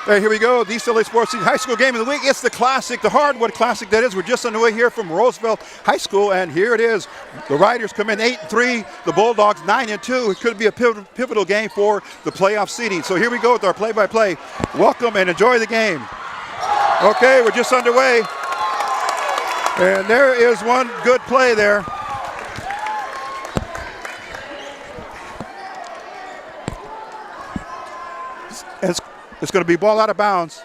All right, here we go. The East LA Sports League High School Game of the Week. It's the Classic, the Hardwood Classic, that is. We're just on the way here from Roosevelt High School, and here it is. The Riders come in 8-3, the Bulldogs 9-2. It could be a pivotal game for the playoff seeding. So here we go with our play-by-play. Welcome and enjoy the game. Okay, we're just underway. And there is one good play there. It's going to be ball out of bounds.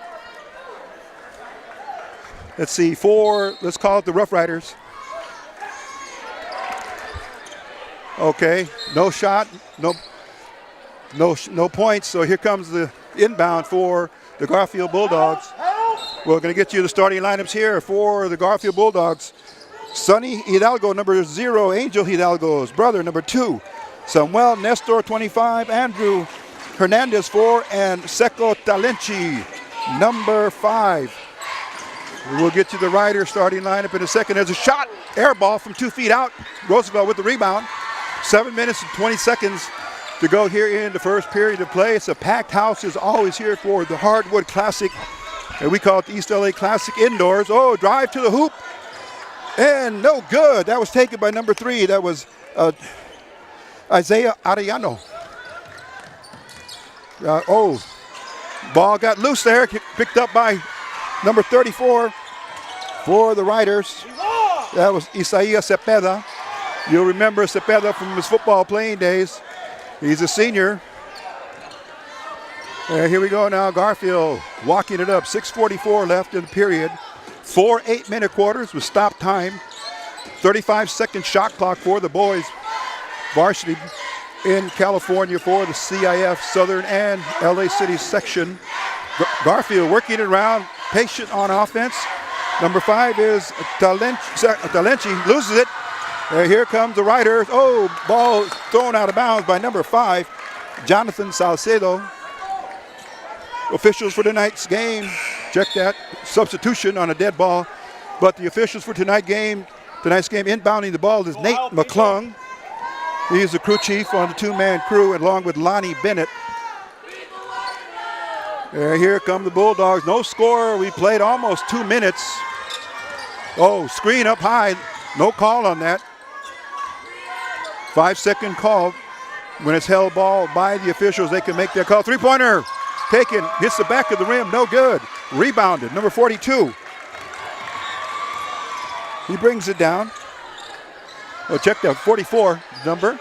Let's see, let's call it the Rough Riders. Okay, no shot, no points. So here comes the inbound for the Garfield Bulldogs. We're going to get you the starting lineups here for the Garfield Bulldogs. Sonny Hidalgo, number 0, Angel Hidalgo's brother, number 2. Samuel Nestor, 25, Andrew Hernandez, 4, and Seco Talenchi, number 5. We'll get to the Rider starting lineup in a second. There's a shot, air ball from 2 feet out. Roosevelt with the rebound. 7 minutes and 20 seconds to go here in the first period of play. It's a packed house as always here for the Hardwood Classic, and we call it the East LA Classic indoors. Oh, drive to the hoop, and no good. That was taken by number 3. That was Isaiah Arellano. Ball got loose there, picked up by number 34 for the Riders. That was Isaiah Cepeda. You'll remember Cepeda from his football playing days. He's a senior. And here we go now, Garfield walking it up. 6:44 left in the period. 4 8-minute quarters with stop time. 35-second shot clock for the boys varsity in California for the CIF Southern and LA City section. Garfield working it around, patient on offense. Number 5 is Talenchi, loses it. Here comes the Riders. Oh, ball thrown out of bounds by number 5, Jonathan Salcedo. Officials for tonight's game, check that, substitution on a dead ball. But the officials for tonight's game inbounding the ball is Nate McClung. He's the crew chief on the 2-man crew along with Lonnie Bennett. Here come the Bulldogs. No score. We played almost 2 minutes. Oh, screen up high. No call on that. 5-second call. When it's held ball by the officials, they can make their call. 3-pointer taken. Hits the back of the rim. No good. Rebounded. Number 42. He brings it down. Oh, check that 44 number.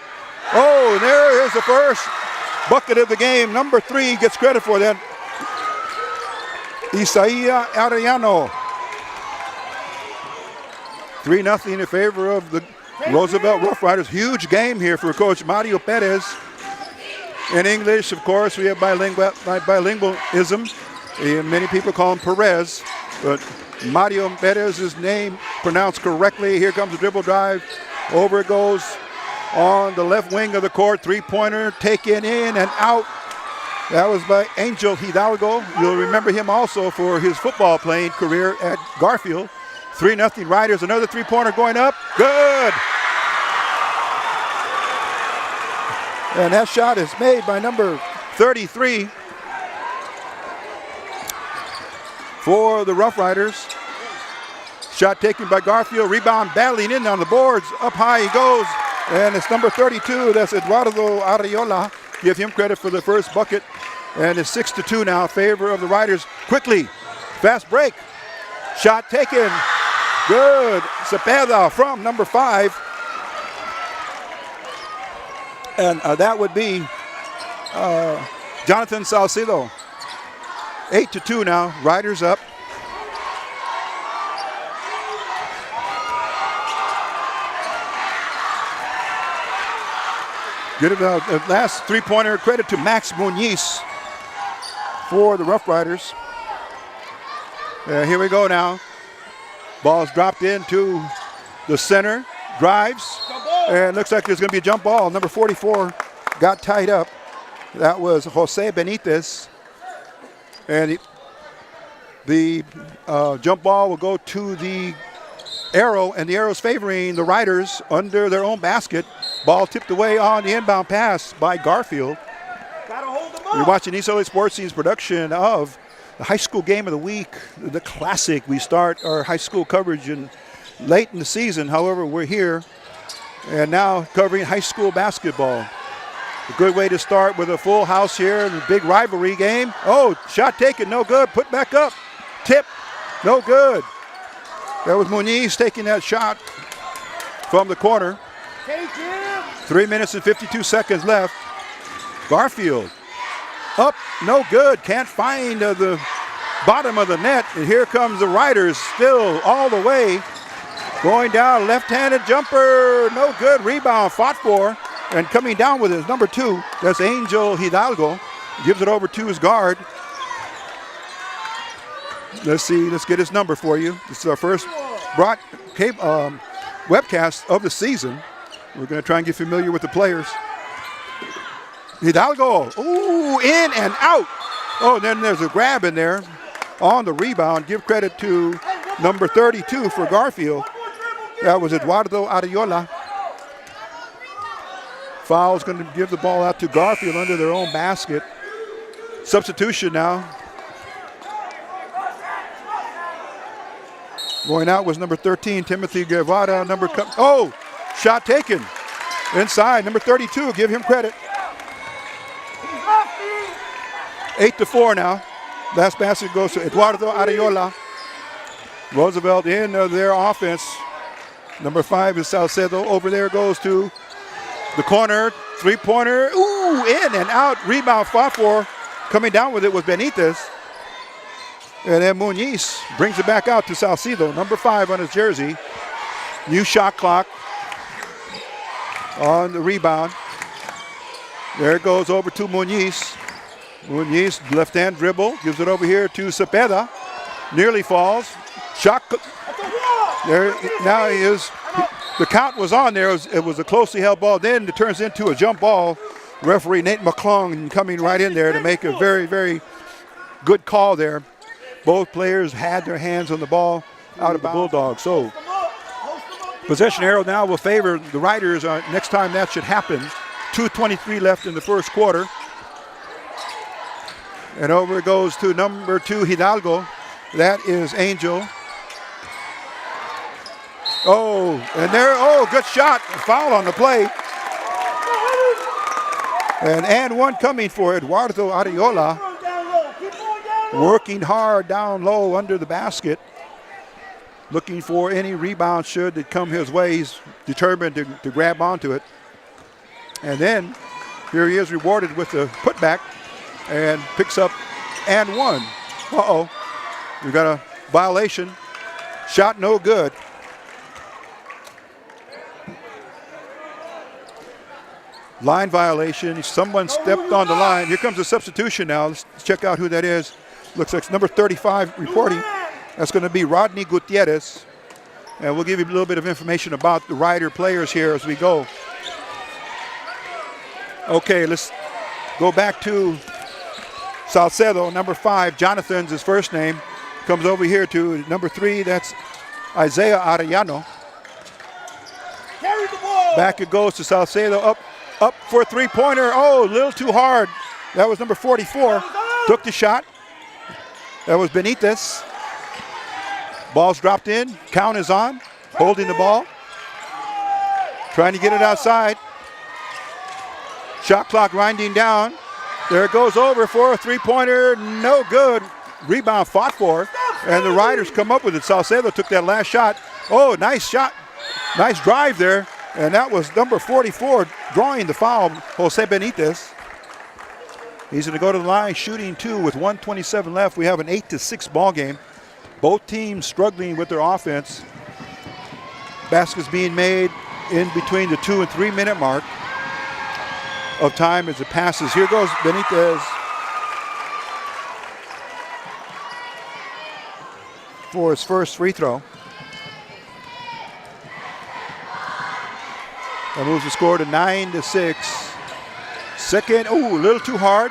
Oh, and there is the first bucket of the game. Number 3 gets credit for that. Isaiah Arellano. 3-0 in favor of the Roosevelt Rough Riders. Huge game here for Coach Mario Perez. In English, of course, we have bilingualism. Many people call him Perez, but Mario Perez's name pronounced correctly. Here comes the dribble drive. Over it goes on the left wing of the court. 3-pointer taken in and out. That was by Angel Hidalgo. You'll remember him also for his football playing career at Garfield. 3-0 Riders. Another 3-pointer going up. Good. And that shot is made by number 33 for the Rough Riders. Shot taken by Garfield. Rebound battling in on the boards. Up high he goes. And it's number 32. That's Eduardo Arreola. Give him credit for the first bucket. And it's 6-2 now in favor of the Riders. Quickly. Fast break. Shot taken. Good. Cepeda from number 5. And that would be Jonathan Salcido. 8-2 now. Riders up. Give the last three-pointer credit to Max Muñiz for the Rough Riders. Here we go now. Ball's dropped into the center. Drives. And looks like there's going to be a jump ball. Number 44 got tied up. That was Jose Benitez. And the jump ball will go to the arrow, and the arrow's favoring the Riders under their own basket. Ball tipped away on the inbound pass by Garfield. You're watching East LA Sports Scene's production of the high school game of the week, the Classic. We start our high school coverage late in the season. However, we're here and now covering high school basketball. A good way to start with a full house here in the big rivalry game. Oh, shot taken, no good. Put back up. Tip, no good. That was Muñiz taking that shot from the corner. 3 minutes and 52 seconds left. Garfield up, no good. Can't find the bottom of the net. And here comes the Riders still all the way. Going down, left-handed jumper, no good. Rebound, fought for. And coming down with his number 2, that's Angel Hidalgo. Gives it over to his guard. Let's see, let's get his number for you. This is our first webcast of the season. We're going to try and get familiar with the players. Hidalgo, ooh, in and out. Oh, and then there's a grab in there on the rebound. Give credit to number 32 for Garfield. That was Eduardo Ariola. Foul's going to give the ball out to Garfield under their own basket. Substitution now. Going out was number 13, Timothy Guevara. Shot taken. Inside, number 32, give him credit. 8-4 now. Last basket goes to Eduardo Ariola. Roosevelt in their offense. Number 5 is Salcedo. Over there goes to the corner. Three-pointer. Ooh, in and out. Rebound fought for. Coming down with it was Benitez. And then Muñiz brings it back out to Salcido. Number 5 on his jersey. New shot clock on the rebound. There it goes over to Muñiz. Muñiz, left-hand dribble. Gives it over here to Cepeda. Nearly falls. Shot. There, now he is. The count was on there. It was a closely held ball. Then it turns into a jump ball. Referee Nate McClung coming right in there to make a very, very good call there. Both players had their hands on the ball out of the Bulldogs. So possession arrow now will favor the Riders next time that should happen. 2:23 left in the first quarter. And over it goes to number 2, Hidalgo. That is Angel. Oh, and there, good shot. Foul on the play. And one coming for Eduardo Ariola. Working hard down low under the basket. Looking for any rebound should it come his way. He's determined to grab onto it. And then here he is rewarded with the putback and picks up and one. Uh-oh. We've got a violation. Shot no good. Line violation. Someone stepped on the line. Here comes a substitution now. Let's check out who that is. Looks like it's number 35 reporting. That's going to be Rodney Gutierrez. And we'll give you a little bit of information about the Rider players here as we go. Okay, let's go back to Salcedo, number 5. Jonathan's his first name. Comes over here to number 3. That's Isaiah Arellano. Back it goes to Salcedo. Up for a three-pointer. Oh, a little too hard. That was number 44. Took the shot. That was Benitez. Ball's dropped in. Count is on. Holding the ball. Trying to get it outside. Shot clock winding down. There it goes over for a three-pointer. No good. Rebound fought for. And the Riders come up with it. Salcedo took that last shot. Oh, nice shot. Nice drive there. And that was number 44 drawing the foul, Jose Benitez. He's going to go to the line shooting 2 with 1:27 left. We have an 8-6 ball game. Both teams struggling with their offense. Baskets being made in between the 2 and 3 minute mark of time as it passes. Here goes Benitez for his first free throw. That moves the score to 9-6. Second, a little too hard.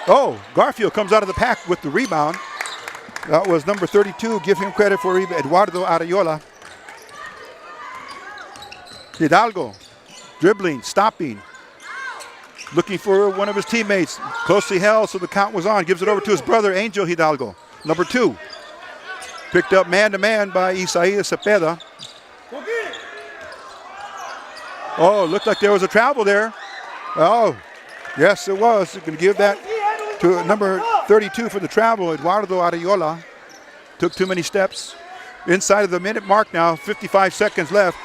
Oh, Garfield comes out of the pack with the rebound. That was number 32. Give him credit for Eduardo Arayola. Hidalgo dribbling, stopping, looking for one of his teammates. Closely held, so the count was on. Gives it over to his brother, Angel Hidalgo, number 2. Picked up man-to-man by Isaias Cepeda. Oh, looked like there was a travel there. Oh, yes, it was. Going to give that to number 32 for the travel, Eduardo Arayola. Took too many steps. Inside of the minute mark now, 55 seconds left.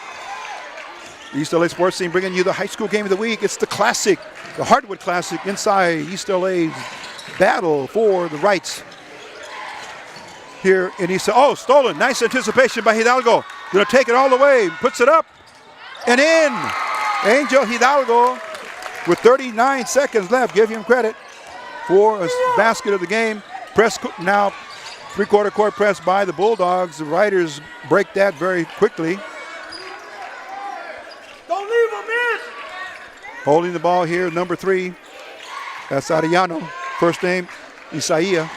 East LA Sports Team bringing you the high school game of the week. It's the classic, the Hardwood Classic inside East LA's battle for the rights here in East. Oh, stolen. Nice anticipation by Hidalgo. Going to take it all the way. Puts it up and in. Angel Hidalgo with 39 seconds left. Give him credit for a basket of the game. Press now, three-quarter court press by the Bulldogs. The Riders break that very quickly. Don't leave him in. Holding the ball here, number 3. That's Arellano. First name, Isaiah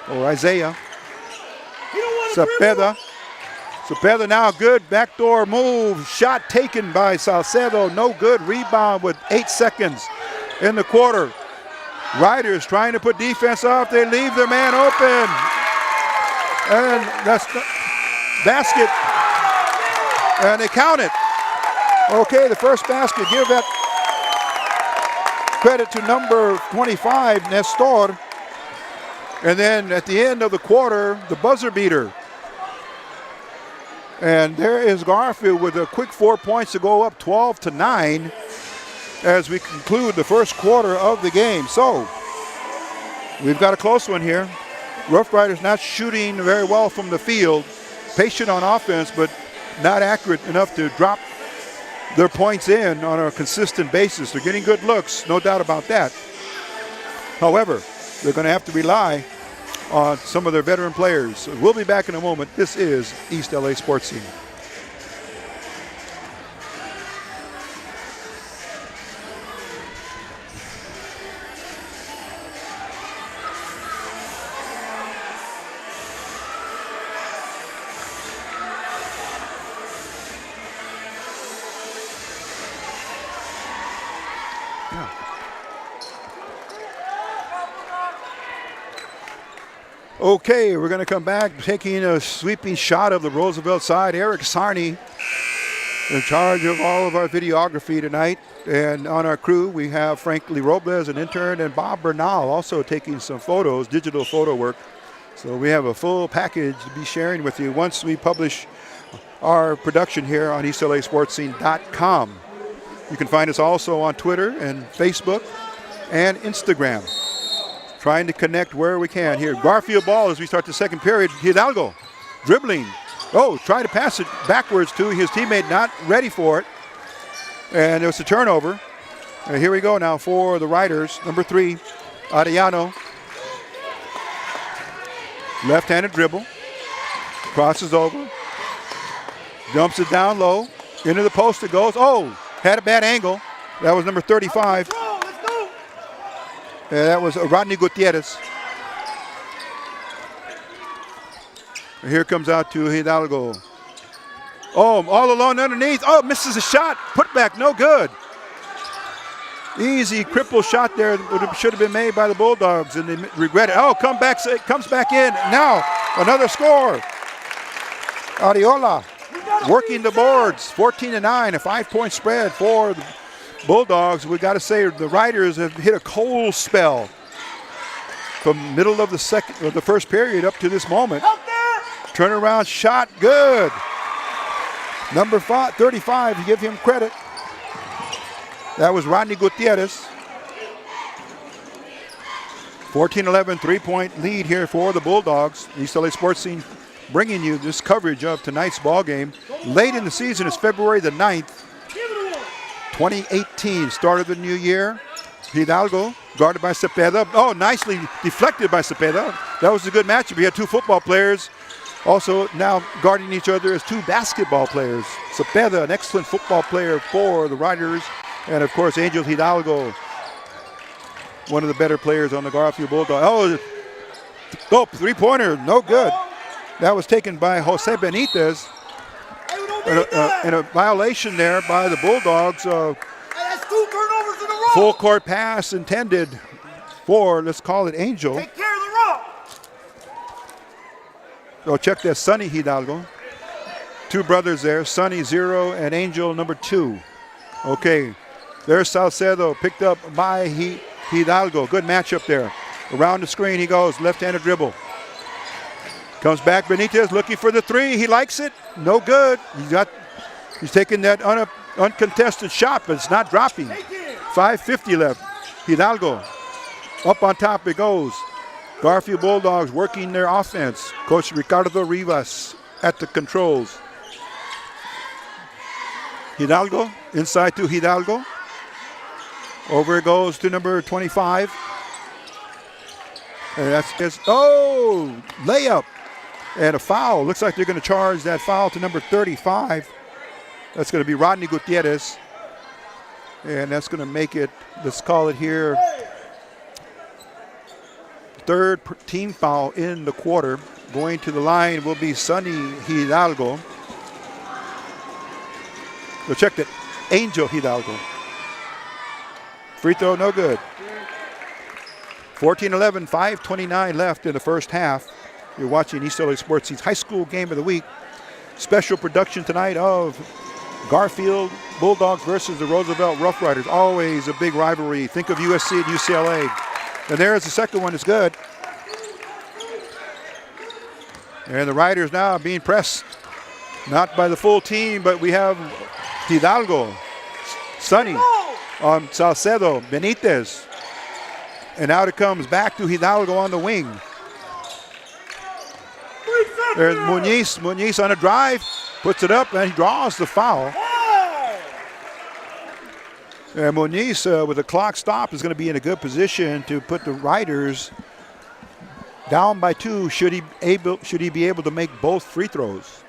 or Isaiah. Cepeda. Cepeda now good backdoor move. Shot taken by Salcedo. No good. Rebound with 8 seconds in the quarter. Riders trying to put defense off. They leave their man open. And that's the basket. And they count it. Okay, the first basket. Give that credit to number 25, Nestor. And then at the end of the quarter, the buzzer beater. And there is Garfield with a quick 4 points to go up 12-9 as we conclude the first quarter of the game. So we've got a close one here. Rough Riders not shooting very well from the field. Patient on offense, but not accurate enough to drop their points in on a consistent basis. They're getting good looks, no doubt about that. However, they're going to have to rely on some of their veteran players. We'll be back in a moment. This is East LA Sports Scene. Okay, we're going to come back taking a sweeping shot of the Roosevelt side. Eric Sarney in charge of all of our videography tonight. And on our crew, we have Frank Lee Robles, an intern, and Bob Bernal also taking some photos, digital photo work. So we have a full package to be sharing with you once we publish our production here on EastLASportsScene.com. You can find us also on Twitter and Facebook and Instagram. Trying to connect where we can here. Garfield ball as we start the second period. Hidalgo dribbling. Oh, trying to pass it backwards to his teammate, not ready for it. And it was a turnover. And here we go now for the Riders. Number 3, Arellano. Left-handed dribble. Crosses over. Dumps it down low. Into the post it goes. Oh, had a bad angle. That was number 35. That was Rodney Gutierrez. Here comes out to Hidalgo. Oh, all alone underneath. Oh, misses a shot. Put back, no good. Easy cripple shot there. Should have been made by the Bulldogs, and they regret it. Oh, comes back in. Now, another score. Ariola working the boards. 14-9, a 5-point spread for the Bulldogs. We got to say the Riders have hit a cold spell from middle of the first period up to this moment. Turnaround shot, good. Number 35, you give him credit. That was Rodney Gutierrez. 14-11 3-point lead here for the Bulldogs. East LA Sports Scene bringing you this coverage of tonight's ball game. Late in the season, it's February the 9th, 2018, start of the new year. Hidalgo guarded by Cepeda. Oh, nicely deflected by Cepeda. That was a good matchup. We had two football players also now guarding each other as two basketball players. Cepeda, an excellent football player for the Riders. And, of course, Angel Hidalgo, one of the better players on the Garfield Bulldogs. Oh, three-pointer, no good. That was taken by Jose Benitez. And a violation there by the Bulldogs. Full court pass intended for, let's call it Angel. Take care of the rock. So check that, Sonny Hidalgo. Two brothers there, Sonny 0 and Angel number 2. Okay, there's Salcedo picked up by Hidalgo. Good matchup there. Around the screen he goes, left-handed dribble. Comes back, Benitez looking for the three. He likes it, no good. He's taking that uncontested shot, but it's not dropping. 5:50 left. Hidalgo, up on top it goes. Garfield Bulldogs working their offense. Coach Ricardo Rivas at the controls. Hidalgo, inside to Hidalgo. Over it goes to number 25. And that's just, layup. And a foul. Looks like they're going to charge that foul to number 35. That's going to be Rodney Gutierrez. And that's going to make it, let's call it here, third team foul in the quarter. Going to the line will be Sonny Hidalgo. So check that, Angel Hidalgo. Free throw, no good. 14-11, 5:29 left in the first half. You're watching East LA Sports' High School Game of the Week. Special production tonight of Garfield Bulldogs versus the Roosevelt Rough Riders. Always a big rivalry. Think of USC and UCLA. And there's the second one, is good. And the Riders now being pressed, not by the full team, but we have Hidalgo, Sonny, on Salcedo, Benitez. And out it comes back to Hidalgo on the wing. There's Muñiz on a drive, puts it up, and he draws the foul. And Muñiz, with the clock stop, is going to be in a good position to put the Riders down by 2. Should he be able to make both free throws?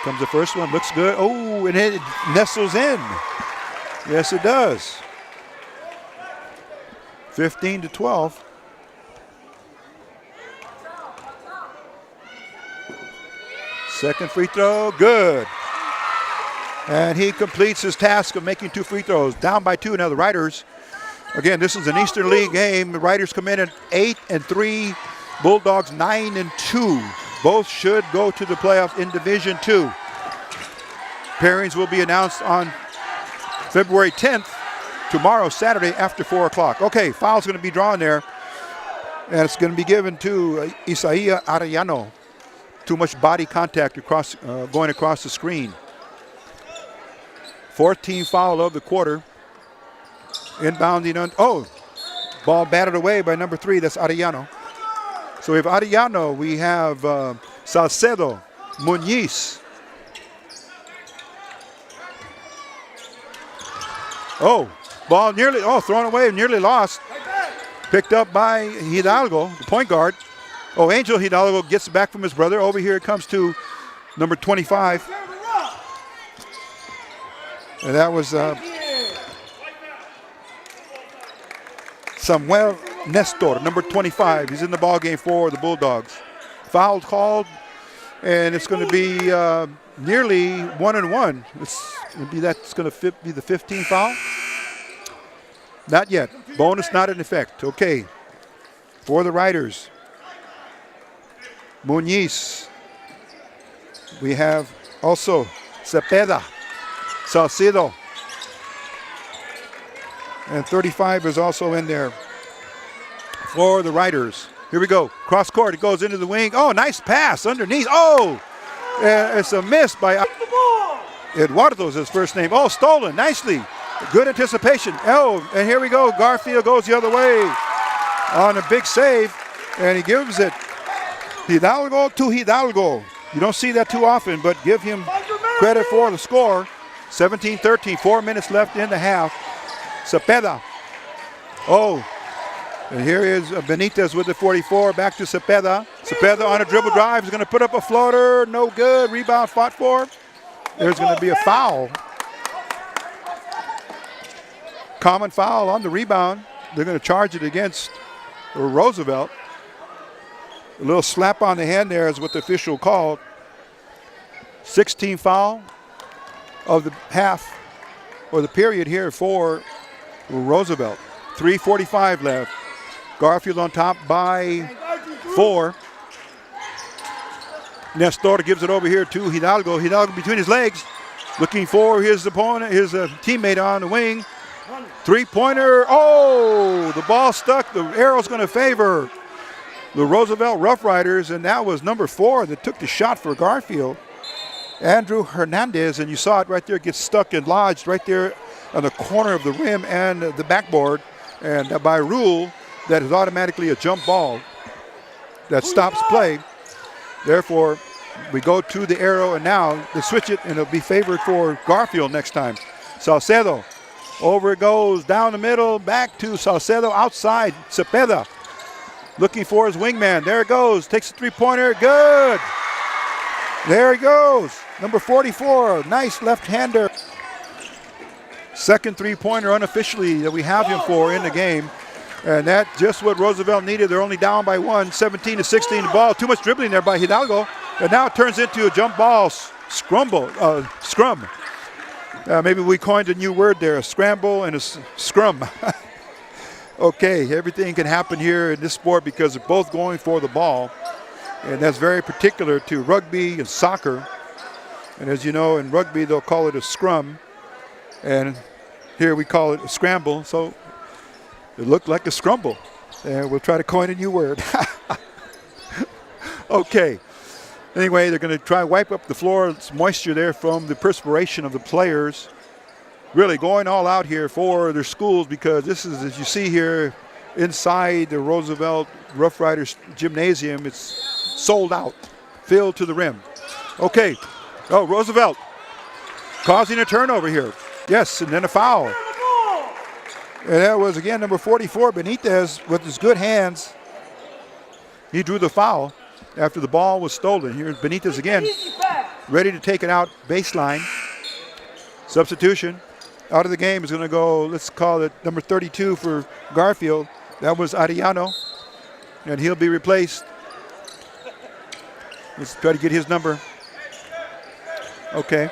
Comes the first one, looks good. Oh, and it nestles in. Yes, it does. 15-12. Second free throw, good. And he completes his task of making 2 free throws. Down by 2 now the Riders. Again, this is an Eastern League game. The Riders come in at 8-3. Bulldogs 9-2. Both should go to the playoffs in Division II. Pairings will be announced on February 10th, tomorrow, Saturday, after 4 o'clock. Okay, foul's going to be drawn there. And it's going to be given to Isaiah Arellano. Too much body contact going across the screen. 14th foul of the quarter. Inbounding on, ball batted away by number 3, that's Arellano. So we have Arellano, we have Salcedo, Muñiz. Ball nearly, thrown away, nearly lost. Picked up by Hidalgo, the point guard. Angel Hidalgo gets it back from his brother. Over here it comes to number 25. And that was Samuel Nestor, number 25. He's in the ball game for the Bulldogs. Foul called, and it's going to be nearly 1-1. That's going to be the 15th foul. Not yet. Bonus not in effect. Okay. For the Riders, Muñiz. We have also Cepeda, Salcedo. And 35 is also in there for the Riders. Here we go. Cross court. It goes into the wing. Oh, nice pass underneath. Oh, it's a miss by Eduardo's his first name. Oh, stolen nicely. Good anticipation. Oh, and here we go. Garfield goes the other way on a big save, and he gives it Hidalgo to Hidalgo. You don't see that too often, but give him credit for the score. 17-13, 4 minutes left in the half. Cepeda. Oh, and here is Benitez with the 44. Back to Cepeda. Cepeda on a dribble drive is going to put up a floater. No good. Rebound fought for. There's going to be a foul. Common foul on the rebound. They're going to charge it against Roosevelt. A little slap on the hand there is what the official called. 16 foul of the half or the period here for Roosevelt. 3:45 left. Garfield on top by 4. Nestor gives it over here to Hidalgo. Hidalgo between his legs, looking for his opponent, his teammate on the wing. Three-pointer. Oh, the ball stuck. The arrow's going to favor the Roosevelt Rough Riders, and that was number 4 that took the shot for Garfield. Andrew Hernandez, and you saw it right there, get stuck and lodged right there on the corner of the rim and the backboard. And by rule, that is automatically a jump ball that stops play. Therefore, we go to the arrow, and now they switch it, and it'll be favored for Garfield next time. Salcedo, over it goes, down the middle, back to Salcedo outside. Cepeda looking for his wingman. There it goes, takes a three-pointer, good. There he goes, number 44, nice left-hander. Second three-pointer unofficially that we have him for in the game. And that's just what Roosevelt needed. They're only down by 1, 17-16 the ball. Too much dribbling there by Hidalgo. And now it turns into a jump ball scrum. Maybe we coined a new word there, a scramble and a scrum. Okay, everything can happen here in this sport because they're both going for the ball. And that's very particular to rugby and soccer. And as you know, in rugby, they'll call it a scrum. And here we call it a scramble. So it looked like a scrumble. And we'll try to coin a new word. Okay. Anyway, they're going to try to wipe up the floor. It's moisture there from the perspiration of the players. Really going all out here for their schools because this is, as you see here, inside the Roosevelt Rough Riders Gymnasium, it's sold out, filled to the rim. Okay. Oh, Roosevelt causing a turnover here. Yes, and then a foul. And that was, again, number 44, Benitez, with his good hands. He drew the foul after the ball was stolen. Here's Benitez again, ready to take it out baseline. Substitution. Out of the game is going to go, let's call it number 32 for Garfield. That was Arellano, and he'll be replaced. Let's try to get his number. Okay.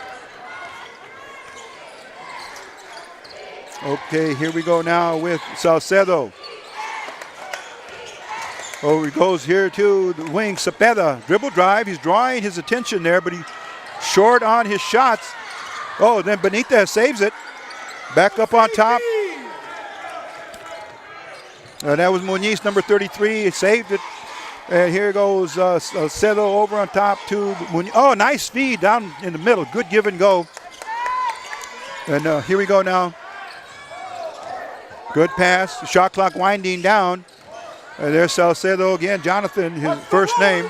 Okay, here we go now with Salcedo. Oh, he goes here to the wing, Cepeda. Dribble drive, he's drawing his attention there, but he's short on his shots. Oh, then Benitez saves it. Back up on top. That was Muñiz, number 33. He saved it. And here goes Salcedo over on top to Muñiz. Oh, nice feed down in the middle. Good give and go. And here we go now. Good pass. The shot clock winding down. And there's Salcedo again. Jonathan, his first name.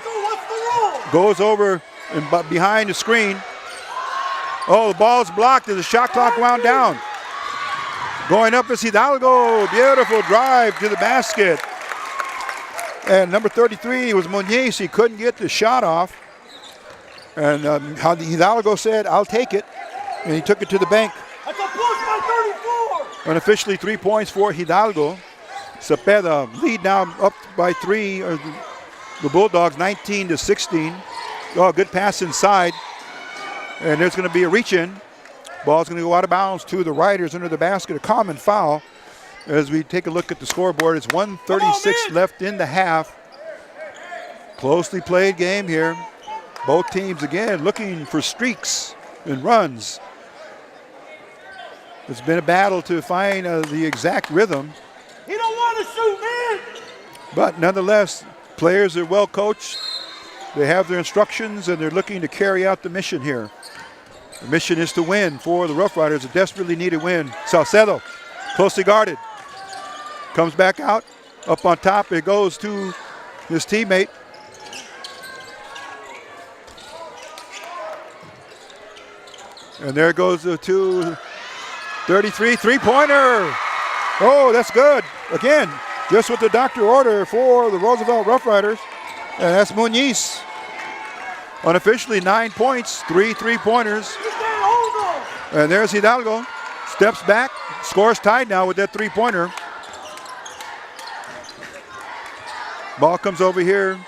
Goes over and behind the screen. Oh, the ball's blocked as the shot clock wound down. Going up is Hidalgo. Beautiful drive to the basket. And number 33 was Muñiz. He couldn't get the shot off. And Hidalgo said, I'll take it. And he took it to the bank. That's a push by 34. Unofficially 3 points for Hidalgo. Cepeda lead now up by 3. The Bulldogs 19-16. Oh, good pass inside. And there's going to be a reach-in. Ball's going to go out of bounds to the Riders under the basket. A common foul. As we take a look at the scoreboard, it's 1:36 left in the half. Closely played game here. Both teams, again, looking for streaks and runs. It's been a battle to find the exact rhythm. He don't want to shoot, man. But nonetheless, Players are well coached. They have their instructions, and they're looking to carry out the mission here. The mission is to win for the Rough Riders, a desperately needed win. Salcedo, closely guarded. Comes back out. Up on top, it goes to his teammate. And there goes the 2-33 three-pointer. Oh, that's good. Again, just what the doctor ordered for the Roosevelt Rough Riders. And that's Muñiz. Unofficially 9 points, 3 three-pointers. And there's Hidalgo. Steps back, scores tied now with that three-pointer. Ball comes over here.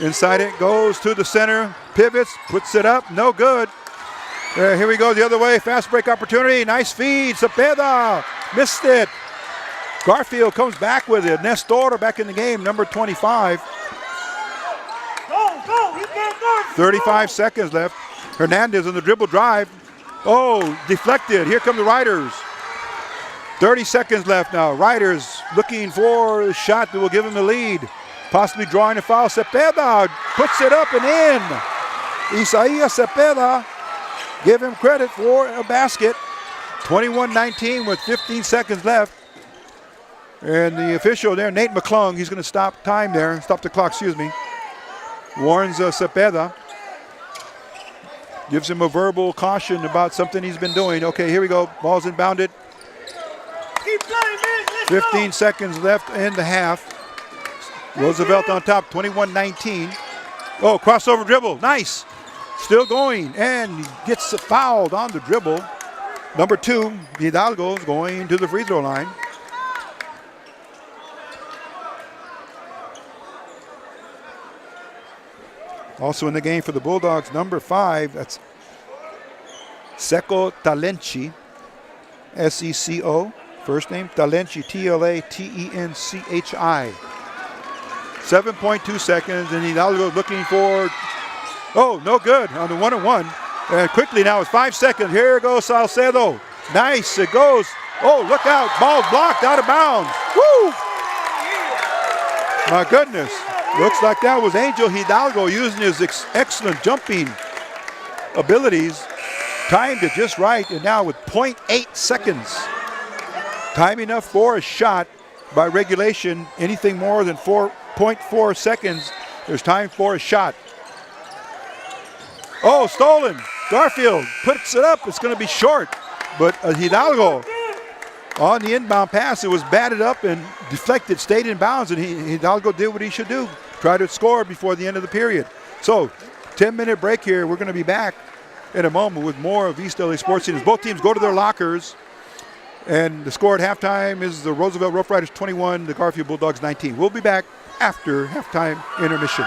Inside it, goes to the center, pivots, puts it up, no good. Here we go the other way, fast break opportunity, nice feed, Cepeda, missed it. Garfield comes back with it, Nestor back in the game, number 25. 35 seconds left. Hernandez on the dribble drive. Oh, deflected, here come the Riders. 30 seconds left now, Riders looking for a shot that will give them the lead. Possibly drawing a foul, Cepeda puts it up and in. Isaiah Cepeda, give him credit for a basket. 21-19 with 15 seconds left. And the official there, Nate McClung, he's going to stop time there, stop the clock, excuse me. Warns Cepeda. Gives him a verbal caution about something he's been doing. Okay, here we go, ball's inbounded. 15 seconds left in the half. Roosevelt on top, 21-19. Oh, crossover dribble, nice. Still going, and gets fouled on the dribble. Number 2, Hidalgo is going to the free throw line. Also in the game for the Bulldogs, number 5, that's Seco Talenci, S-E-C-O, first name, Talenci, T-L-A-T-E-N-C-H-I. 7.2 seconds, and Hidalgo looking for, oh, no good on the one-on-one. And quickly now with 5 seconds, here goes Salcedo. Nice, it goes, oh, look out, ball blocked out of bounds. Woo! My goodness, looks like that was Angel Hidalgo using his excellent jumping abilities. Timed it just right, and now with 0.8 seconds. Time enough for a shot. By regulation, anything more than 4.4 seconds, there's time for a shot. Oh, stolen. Garfield puts it up. It's going to be short. But Hidalgo on the inbound pass, it was batted up and deflected, stayed in bounds, and Hidalgo did what he should do. Try to score before the end of the period. So, 10-minute break here. We're going to be back in a moment with more of East LA Sports News. Both teams go to their lockers. And the score at halftime is the Roosevelt Rough Riders 21, the Garfield Bulldogs 19. We'll be back after halftime intermission.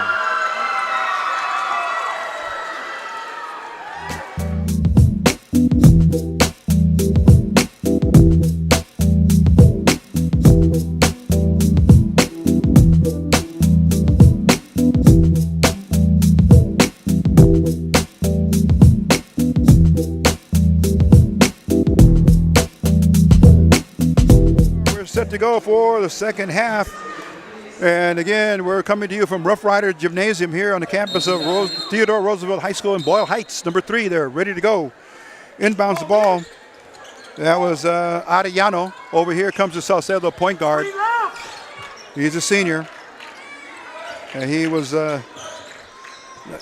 To go for the second half. And again, we're coming to you from Rough Rider Gymnasium here on the campus of Theodore Roosevelt High School in Boyle Heights. Number 3 there, ready to go. Inbounds the ball. That was Arellano. Over here comes the Salcedo point guard. He's a senior. And he was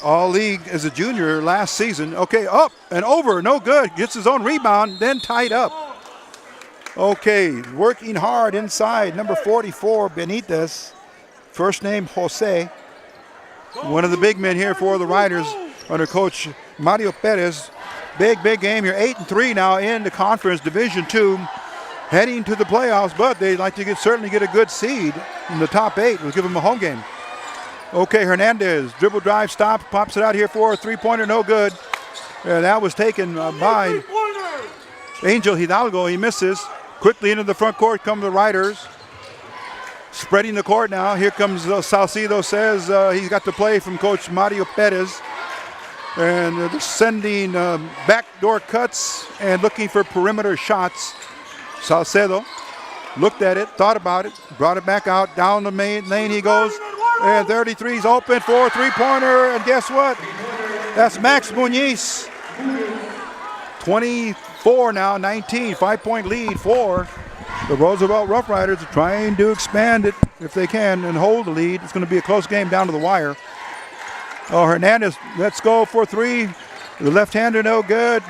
all-league as a junior last season. Okay, up and over, no good. Gets his own rebound, then tied up. Okay, working hard inside, number 44, Benitez. First name, Jose. One of the big men here for the Riders under coach Mario Perez. Big game here, 8-3 now in the conference, Division II. Heading to the playoffs, but they'd like to certainly get a good seed in the top 8. We'll give them a home game. Okay, Hernandez, dribble drive, stop, pops it out here for a three-pointer, no good. That was taken by Angel Hidalgo, he misses. Quickly into the front court come the Riders. Spreading the court now. Here comes Salcedo, says he's got the play from Coach Mario Perez. And they're sending backdoor cuts and looking for perimeter shots. Salcedo looked at it, thought about it, brought it back out. Down the main lane he goes. And 33's open for a three-pointer. And guess what? That's Max Nuys. 24 now, 19. 5-point lead for the Roosevelt Rough Riders, trying to expand it if they can and hold the lead. It's going to be a close game down to the wire. Oh, Hernandez, let's go for three. The left-hander, no good.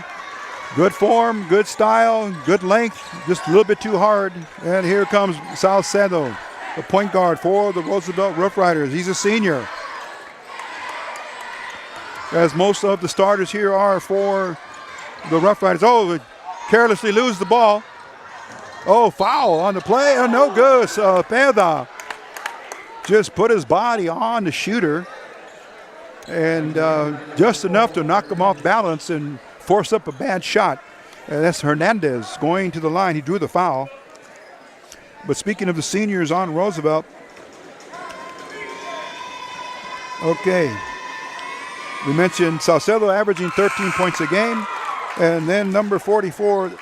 Good form, good style, good length, just a little bit too hard. And here comes Salcedo, the point guard for the Roosevelt Rough Riders. He's a senior. As most of the starters here are for the Rough Riders. Oh, carelessly lose the ball. Oh, foul on the play. Oh, no good. Peda just put his body on the shooter. And just enough to knock him off balance and force up a bad shot. And that's Hernandez going to the line. He drew the foul. But speaking of the seniors on Roosevelt, okay, we mentioned Salcedo averaging 13 points a game, and then number 44,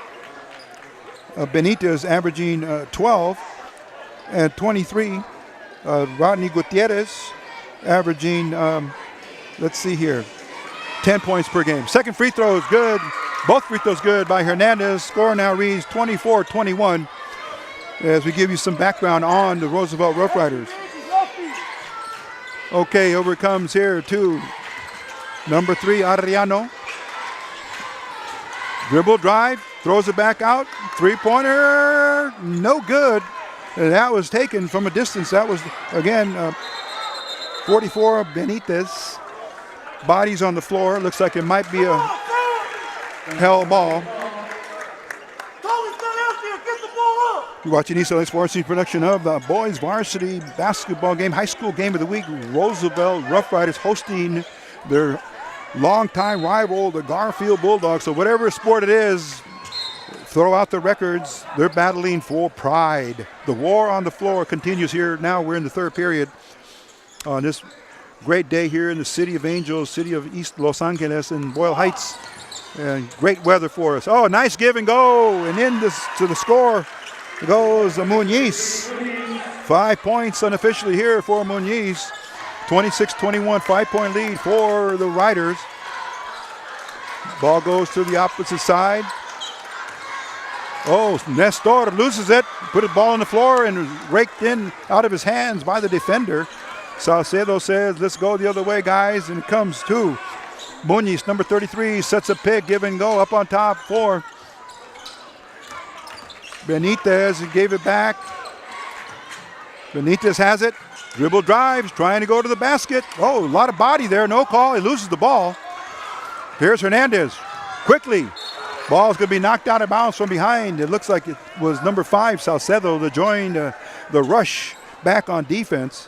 Benitez averaging 12, and 23, Rodney Gutierrez averaging, let's see here, 10 points per game. Second free throw is good. Both free throws good by Hernandez. Score now reads 24-21 as we give you some background on the Roosevelt Rough Riders. Okay, over it comes here to number 3, Ariano. Dribble drive, throws it back out. Three-pointer, no good. And that was taken from a distance. That was, again, 44, Benitez. Bodies on the floor. Looks like it might be a hell ball. You're watching East LA Sports production of the boys varsity basketball game, high school game of the week. Roosevelt Rough Riders hosting their longtime rival, the Garfield Bulldogs. So whatever sport it is, throw out the records. They're battling for pride. The war on the floor continues here. Now we're in the third period on this great day here in the City of Angels, City of East Los Angeles and Boyle Heights. And great weather for us. Oh, nice give and go. And in this to the score goes Nuys. 5 points unofficially here for Nuys. 26-21, 5-point lead for the Riders. Ball goes to the opposite side. Oh, Nestor loses it. Put the ball on the floor and raked in out of his hands by the defender. Salcedo says, let's go the other way, guys. And it comes to Nuys, number 33, sets a pick, give and go up on top for Benitez. He gave it back. Benitez has it. Dribble drives, trying to go to the basket. Oh, a lot of body there, no call. He loses the ball. Here's Hernandez. Quickly. Ball's going to be knocked out of bounds from behind. It looks like it was number 5, Salcedo, that joined the rush back on defense.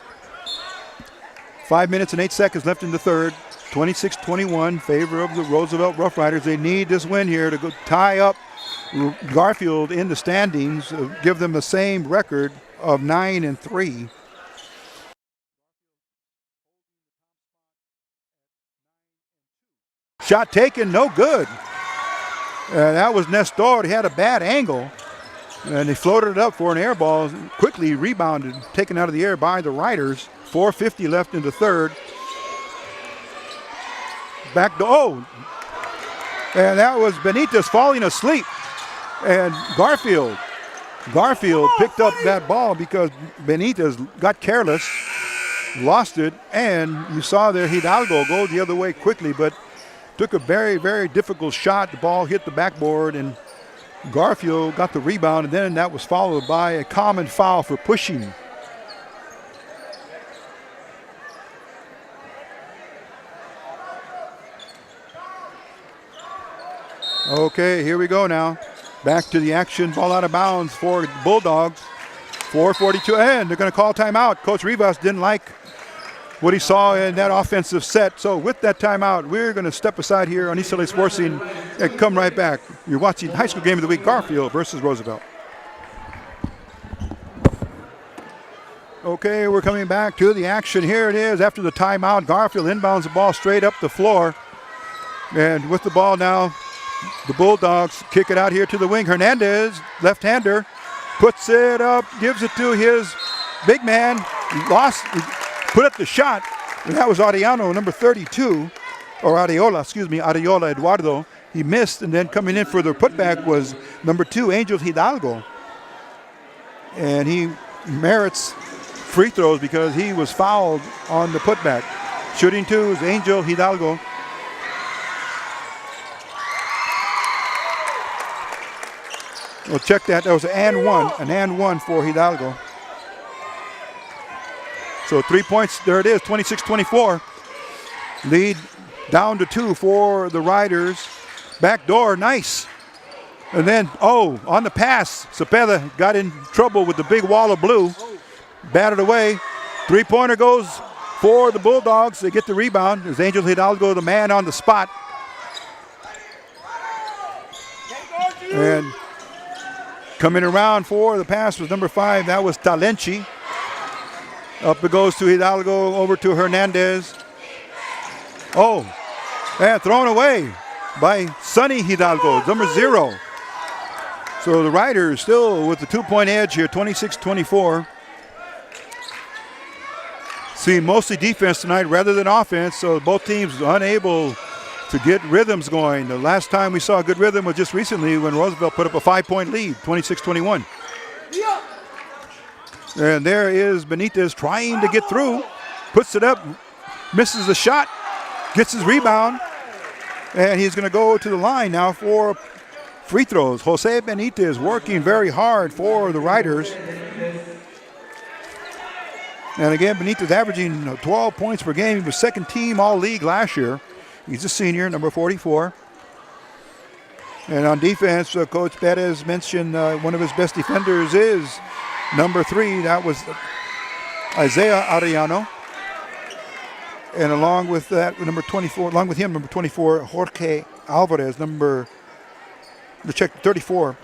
5 minutes and 8 seconds left in the third. 26-21, favor of the Roosevelt Rough Riders. They need this win here to go tie up Garfield in the standings, give them the same record of 9-3. Shot taken, no good. That was Nestor. He had a bad angle, and he floated it up for an air ball. Quickly rebounded, taken out of the air by the Riders. 4:50 left in the third. Back to, oh, and that was Benitez falling asleep. And Garfield picked up that ball because Benitez got careless, lost it, and you saw there Hidalgo go the other way quickly, but took a very, very difficult shot. The ball hit the backboard, and Garfield got the rebound, and then that was followed by a common foul for pushing. Okay, here we go now. Back to the action, ball out of bounds for Bulldogs. 4:42, and they're going to call timeout. Coach Rivas didn't like what he saw in that offensive set. So with that timeout, we're going to step aside here on East LA Sports Scene and come right back. You're watching High School Game of the Week, Garfield versus Roosevelt. Okay, we're coming back to the action. Here it is after the timeout. Garfield inbounds the ball straight up the floor. And with the ball now, the Bulldogs kick it out here to the wing. Hernandez, left-hander, puts it up, gives it to his big man. put up the shot, and that was Arellano, number 32, or Areola Eduardo. He missed, and then coming in for the putback was number 2, Angel Hidalgo. And he merits free throws because he was fouled on the putback. Shooting 2 is Angel Hidalgo. We'll check that. That was an and one for Hidalgo. So 3 points, there it is, 26-24. Lead down to 2 for the Riders. Back door, nice. And then, on the pass, Cepeda got in trouble with the big wall of blue. Batted away. 3-pointer goes for the Bulldogs. They get the rebound. There's Angel Hidalgo, the man on the spot. And coming around for the pass was number 5. That was Talenchi. Up it goes to Hidalgo, over to Hernandez. And thrown away by Sonny Hidalgo, number 0. So the Riders still with the 2-point edge here, 26-24. See mostly defense tonight rather than offense, so both teams unable to get rhythms going. The last time we saw a good rhythm was just recently when Roosevelt put up a 5-point lead, 26-21. And there is Benitez trying to get through, puts it up, misses the shot, gets his rebound, and he's going to go to the line now for free throws. Jose Benitez working very hard for the Riders. And again, Benitez averaging 12 points per game. He was second team all-league last year. He's a senior, number 44. And on defense, Coach Perez mentioned one of his best defenders is number 3. That was Isaiah Arellano. And along with that, number 24, number 24, Jorge Alvarez, let's check 34,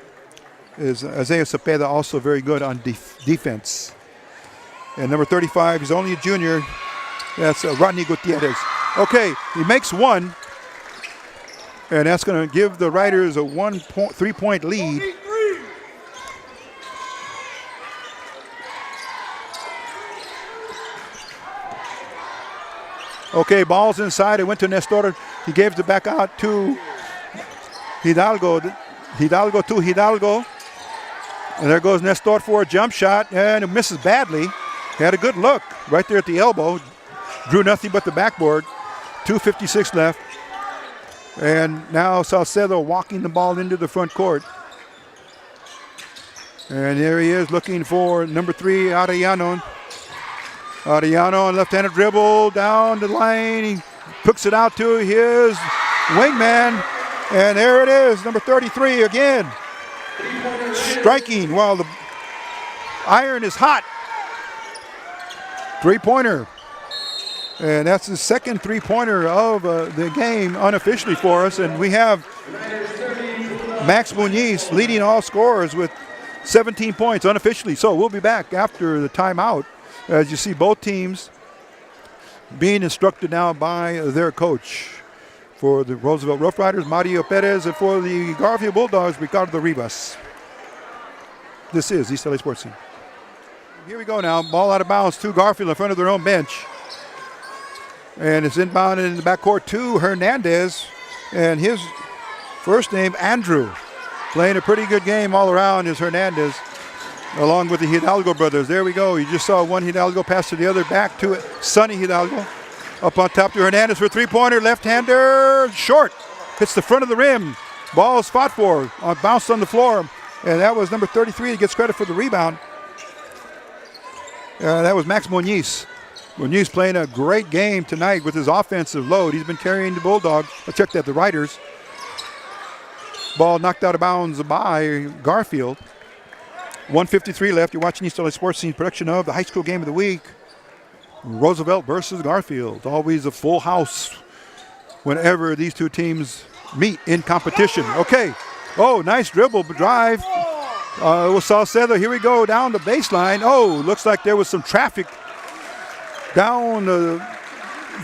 is Isaiah Cepeda, also very good on defense. And number 35, he's only a junior, that's Rodney Gutierrez. Okay, he makes one, and that's going to give the Riders a 3-point lead. Okay, ball's inside. It went to Nestor. He gave it back out to Hidalgo. Hidalgo to Hidalgo. And there goes Nestor for a jump shot, and it misses badly. He had a good look right there at the elbow. Drew nothing but the backboard. 2:56 left. And now Salcedo walking the ball into the front court. And there he is looking for number 3, Arellano. Arellano, left-handed dribble down the line. He hooks it out to his wingman. And there it is, number 33 again. Striking while the iron is hot. 3-pointer. And that's the second 3-pointer of the game unofficially for us. And we have Max Muñiz leading all scorers with 17 points unofficially. So we'll be back after the timeout. As you see, both teams being instructed now by their coach. For the Roosevelt Rough Riders, Mario Perez, and for the Garfield Bulldogs, Ricardo Rivas. This is East LA Sports Scene. Here we go now. Ball out of bounds to Garfield in front of their own bench. And it's inbounded in the backcourt to Hernandez. And his first name, Andrew. Playing a pretty good game all around is Hernandez, along with the Hidalgo brothers. There we go. You just saw one Hidalgo pass to the other, back to it. Sonny Hidalgo. Up on top to Hernandez for a 3-pointer. Left-hander, short. Hits the front of the rim. Ball is fought for. Bounced on the floor. And that was number 33 that gets credit for the rebound. That was Max Muñiz. Muñiz playing a great game tonight with his offensive load. He's been carrying the Bulldogs. I checked that, the Riders. Ball knocked out of bounds by Garfield. 1:53 left. You're watching East LA Sports Scene production of the high school game of the week. Roosevelt versus Garfield. Always a full house whenever these two teams meet in competition. Okay. Oh, nice dribble drive. It was Salcedo. Here we go down the baseline. Oh, looks like there was some traffic down the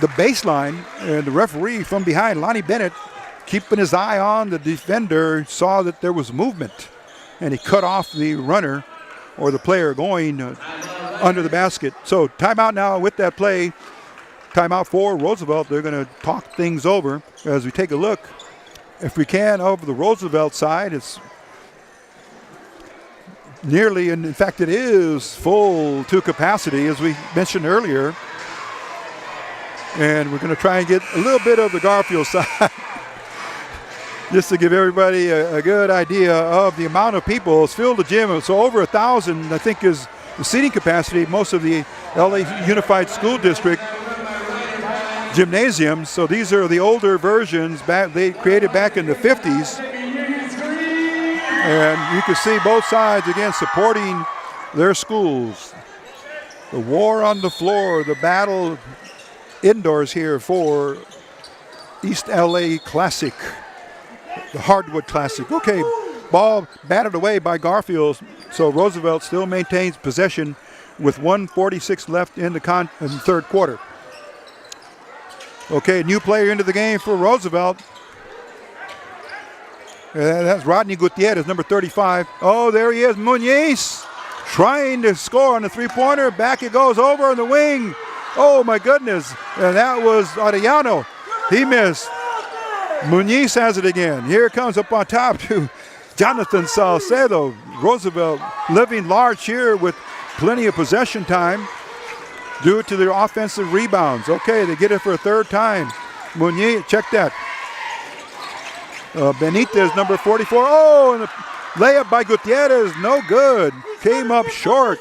baseline. And the referee from behind, Lonnie Bennett, keeping his eye on the defender, saw that there was movement. And he cut off the runner or the player going under the basket. So timeout now with that play. Timeout for Roosevelt. They're going to talk things over as we take a look. If we can, over the Roosevelt side, it's nearly, and in fact it is full to capacity as we mentioned earlier. And we're going to try and get a little bit of the Garfield side just to give everybody a good idea of the amount of people. It's filled the gym, so over 1,000 I think is the seating capacity. Most of the LA Unified School District gymnasiums, so these are the older versions they created back in the 50s. And you can see both sides again supporting their schools. The war on the floor, the battle indoors here for East LA Classic, the Hardwood Classic. Okay, ball batted away by Garfield, so Roosevelt still maintains possession with 1:46 left in the third quarter. Okay, new player into the game for Roosevelt. That's Rodney Gutierrez, number 35. Oh, there he is, Nuys, trying to score on the three-pointer. Back it goes over on the wing. Oh, my goodness. And that was Arellano. He missed. Nuys has it again. Here it comes up on top to Jonathan Salcedo. Roosevelt living large here with plenty of possession time due to their offensive rebounds. Okay, they get it for a third time. Nuys, check that. Benitez, number 44. Oh, and the layup by Gutierrez, no good. Came up short.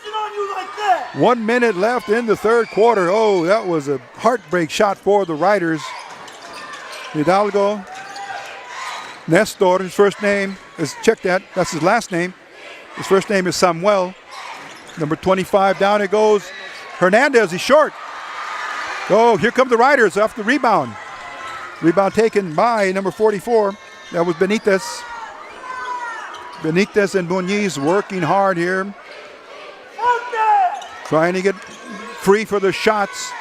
1 minute left in the third quarter. Oh, that was a heartbreak shot for the Riders. Hidalgo. Nestor, his first name is, check that, that's his last name. His first name is Samuel. Number 25, down it goes. Hernandez, he's short. Oh, here come the Riders off the rebound. Rebound taken by number 44. That was Benitez. Benitez and Nuys working hard here. Trying to get free for the shots.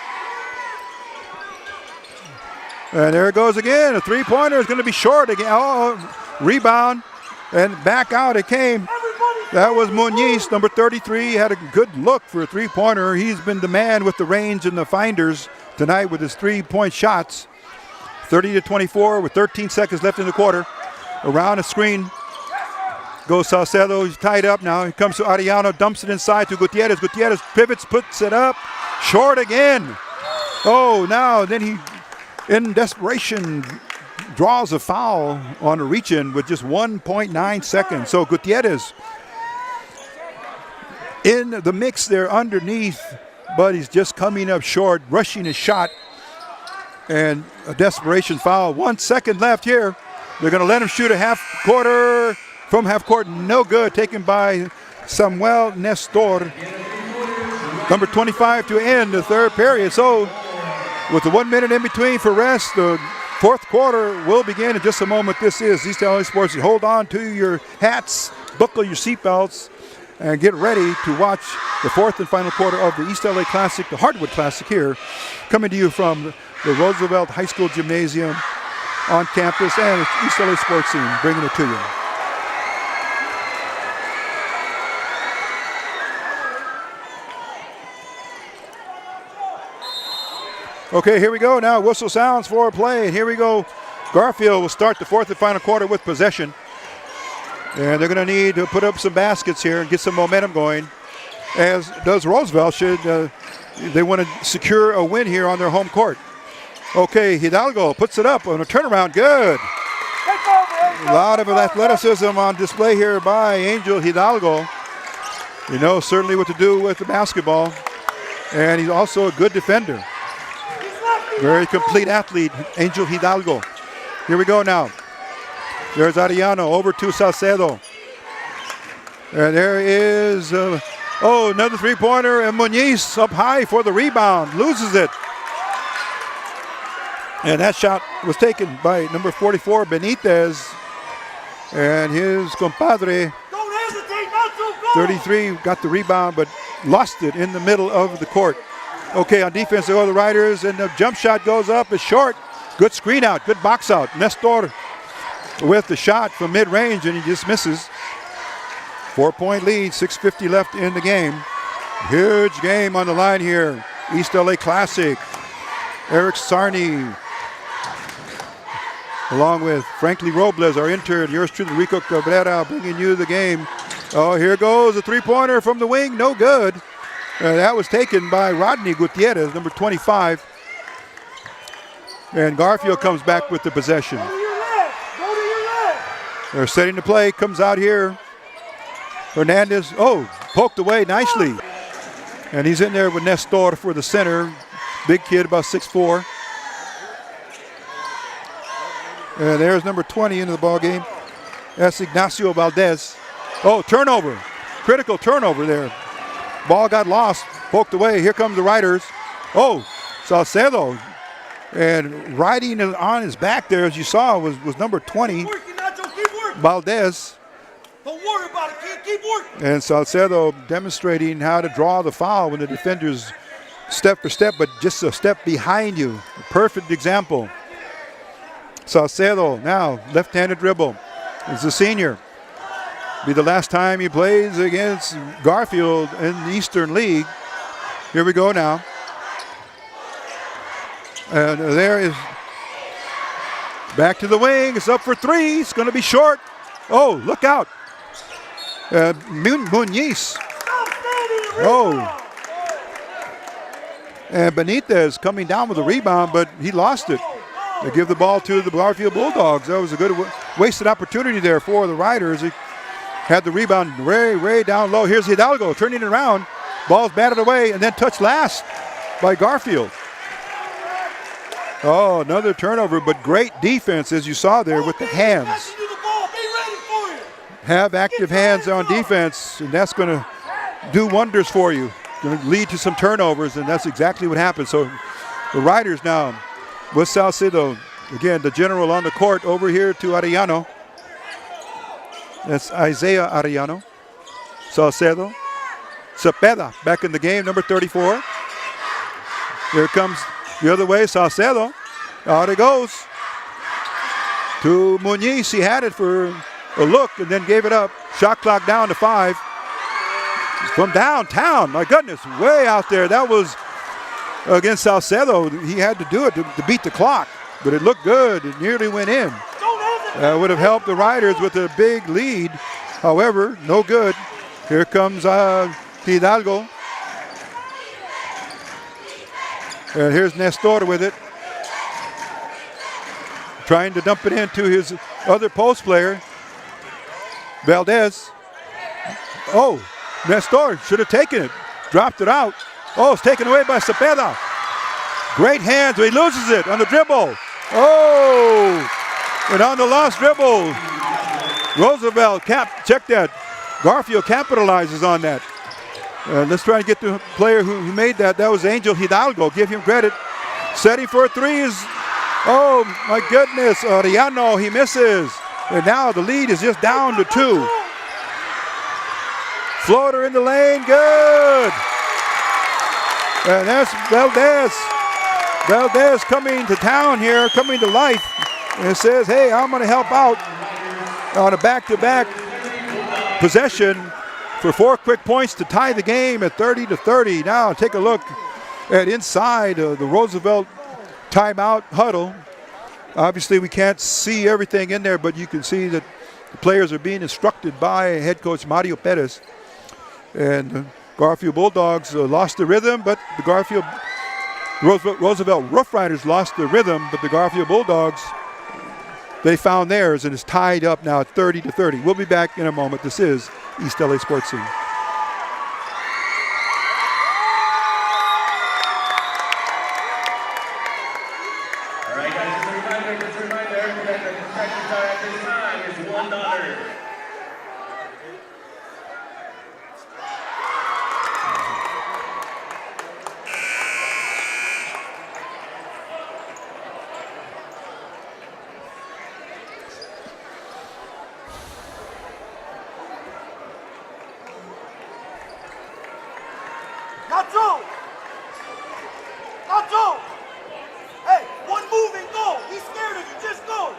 And there it goes again. A three-pointer is going to be short again. Oh, rebound. And back out it came. That was Nuys, number 33. Had a good look for a three-pointer. He's been the man with the range and the finders tonight with his three-point shots. 30-24 with 13 seconds left in the quarter. Around a screen goes Salcedo. He's tied up now. He comes to Arellano, dumps it inside to Gutierrez. Gutierrez pivots, puts it up. Short again. Oh, now then he, in desperation, draws a foul on a reach-in with just 1.9 seconds. So Gutierrez in the mix there underneath, but he's just coming up short, rushing his shot. And a desperation foul. 1 second left here. They're going to let him shoot a half quarter from half court. No good. Taken by Samuel Nestor. Number 25 to end the third period. So with the 1 minute in between for rest, the fourth quarter will begin in just a moment. This is East LA Sports. Hold on to your hats, buckle your seatbelts, and get ready to watch the fourth and final quarter of the East LA Classic, the Hardwood Classic here, coming to you from the Roosevelt High School Gymnasium on campus and the East LA Sports Scene, bringing it to you. Okay, here we go now. Whistle sounds for a play. And here we go. Garfield will start the fourth and final quarter with possession. And they're going to need to put up some baskets here and get some momentum going, as does Roosevelt. They want to secure a win here on their home court. Okay, Hidalgo puts it up on a turnaround. Good. A lot of athleticism on display here by Angel Hidalgo. He knows certainly what to do with the basketball. And he's also a good defender. Very complete athlete, Angel Hidalgo. Here we go now. There's Arellano over to Salcedo. And there is, another three-pointer, and Nuys up high for the rebound. Loses it. And that shot was taken by number 44, Benitez. And his compadre, 33, got the rebound, but lost it in the middle of the court. Okay, on defense, they go the Riders, and the jump shot goes up. It's short. Good screen out, good box out. Nestor with the shot from mid-range, and he just misses. 4-point lead, 6:50 left in the game. Huge game on the line here. East LA Classic. Eric Sarney, along with Franklin Robles, our intern, yours truly, Rico Cabrera, bringing you the game. Oh, here goes a three-pointer from the wing. No good. That was taken by Rodney Gutierrez, number 25. And Garfield comes back with the possession. Go to your left. Go to your left. They're setting the play. Comes out here. Hernandez, poked away nicely. And he's in there with Nestor for the center. Big kid, about 6'4". And there's number 20 into the ball game. That's Ignacio Valdez. Oh, turnover. Critical turnover there. Ball got lost, poked away. Here comes the Riders. Oh, Salcedo. And riding on his back there, as you saw, was number 20, Keep working, Nacho. Keep working. Valdez. Don't worry about it, kid. Keep working. And Salcedo demonstrating how to draw the foul when the defender's step for step, but just a step behind you. A perfect example. Salcedo now, left-handed dribble. He's a senior. Be the last time he plays against Garfield in the Eastern League. Here we go now. And there is back to the wing. It's up for three. It's going to be short. Oh, look out. Muniz. Oh. And Benitez coming down with a rebound, but he lost it. They give the ball to the Garfield Bulldogs. That was a good wasted opportunity there for the Riders. He had the rebound way down low. Here's Hidalgo turning it around. Ball's batted away and then touched last by Garfield. Oh, another turnover, but great defense as you saw there with the hands. Have active hands on defense, and that's going to do wonders for you. Going to lead to some turnovers, and that's exactly what happened. So the Riders now with Salcedo. Again, the general on the court over here to Arellano. That's Isaiah Arellano. Salcedo. Cepeda back in the game, number 34. Here comes the other way, Salcedo. Out it goes to Muniz. He had it for a look and then gave it up. Shot clock down to 5. From downtown, my goodness, way out there. That was against Salcedo. He had to do it to beat the clock, but it looked good. It nearly went in. Would have helped the Riders with a big lead. However, no good. Here comes Hidalgo. And here's Nestor with it. Trying to dump it into his other post player, Valdez. Oh, Nestor should have taken it. Dropped it out. Oh, it's taken away by Cepeda. Great hands, but he loses it on the dribble. Oh, and on the lost dribble, Roosevelt, check that. Garfield capitalizes on that. Let's try and get the player who made that. That was Angel Hidalgo. Give him credit. Setting for a three is, oh my goodness, Arellano, he misses. And now the lead is just down to 2. Floater in the lane, good. And that's Valdez. Valdez coming to town here, coming to life. And says, hey, I'm going to help out on a back-to-back possession for 4 quick points to tie the game at 30-30. Now take a look at inside the Roosevelt timeout huddle. Obviously we can't see everything in there, but you can see that the players are being instructed by head coach Mario Perez. And Garfield Bulldogs lost the rhythm, but the Roosevelt Rough Riders lost the rhythm, but the Garfield Bulldogs, they found theirs, and it's tied up now at 30-30. We'll be back in a moment. This is East LA Sports Scene. All right, guys, just a reminder that the practice are at this time is $1. Nacho! Hey, one move and go. He's scared of you. Just go.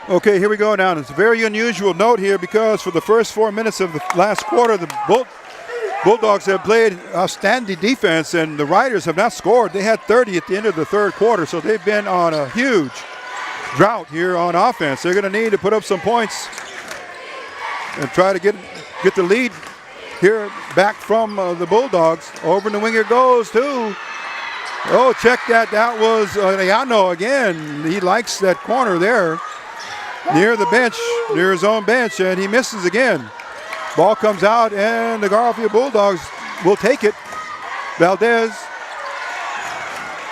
Okay, here we go now. And it's a very unusual note here because for the first 4 minutes of the last quarter, the Bulldogs have played outstanding defense, and the Riders have not scored. They had 30 at the end of the third quarter, so they've been on a huge drought here on offense. They're going to need to put up some points and try to get the lead here back from the Bulldogs. Over in the wing it goes too. Oh, check that. That was Ayano again. He likes that corner there near the bench, near his own bench, and he misses again. Ball comes out, and the Garfield Bulldogs will take it. Valdez.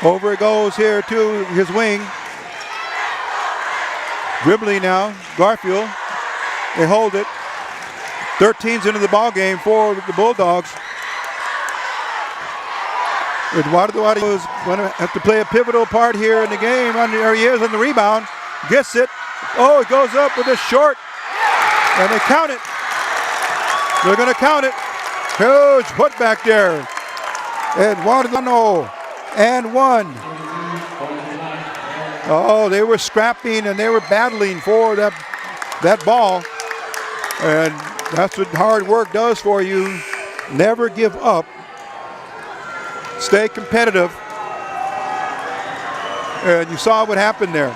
Over it goes here to his wing. Dribbling now, Garfield. They hold it. 13's into the ball game for the Bulldogs. Eduardo is going to have to play a pivotal part here in the game. There he is on the rebound. Gets it. Oh, it goes up with a short. And they count it. They're going to count it. Huge putback there. Eduardo and one. Oh, they were scrapping and they were battling for that ball. And that's what hard work does for you. Never give up. Stay competitive. And you saw what happened there.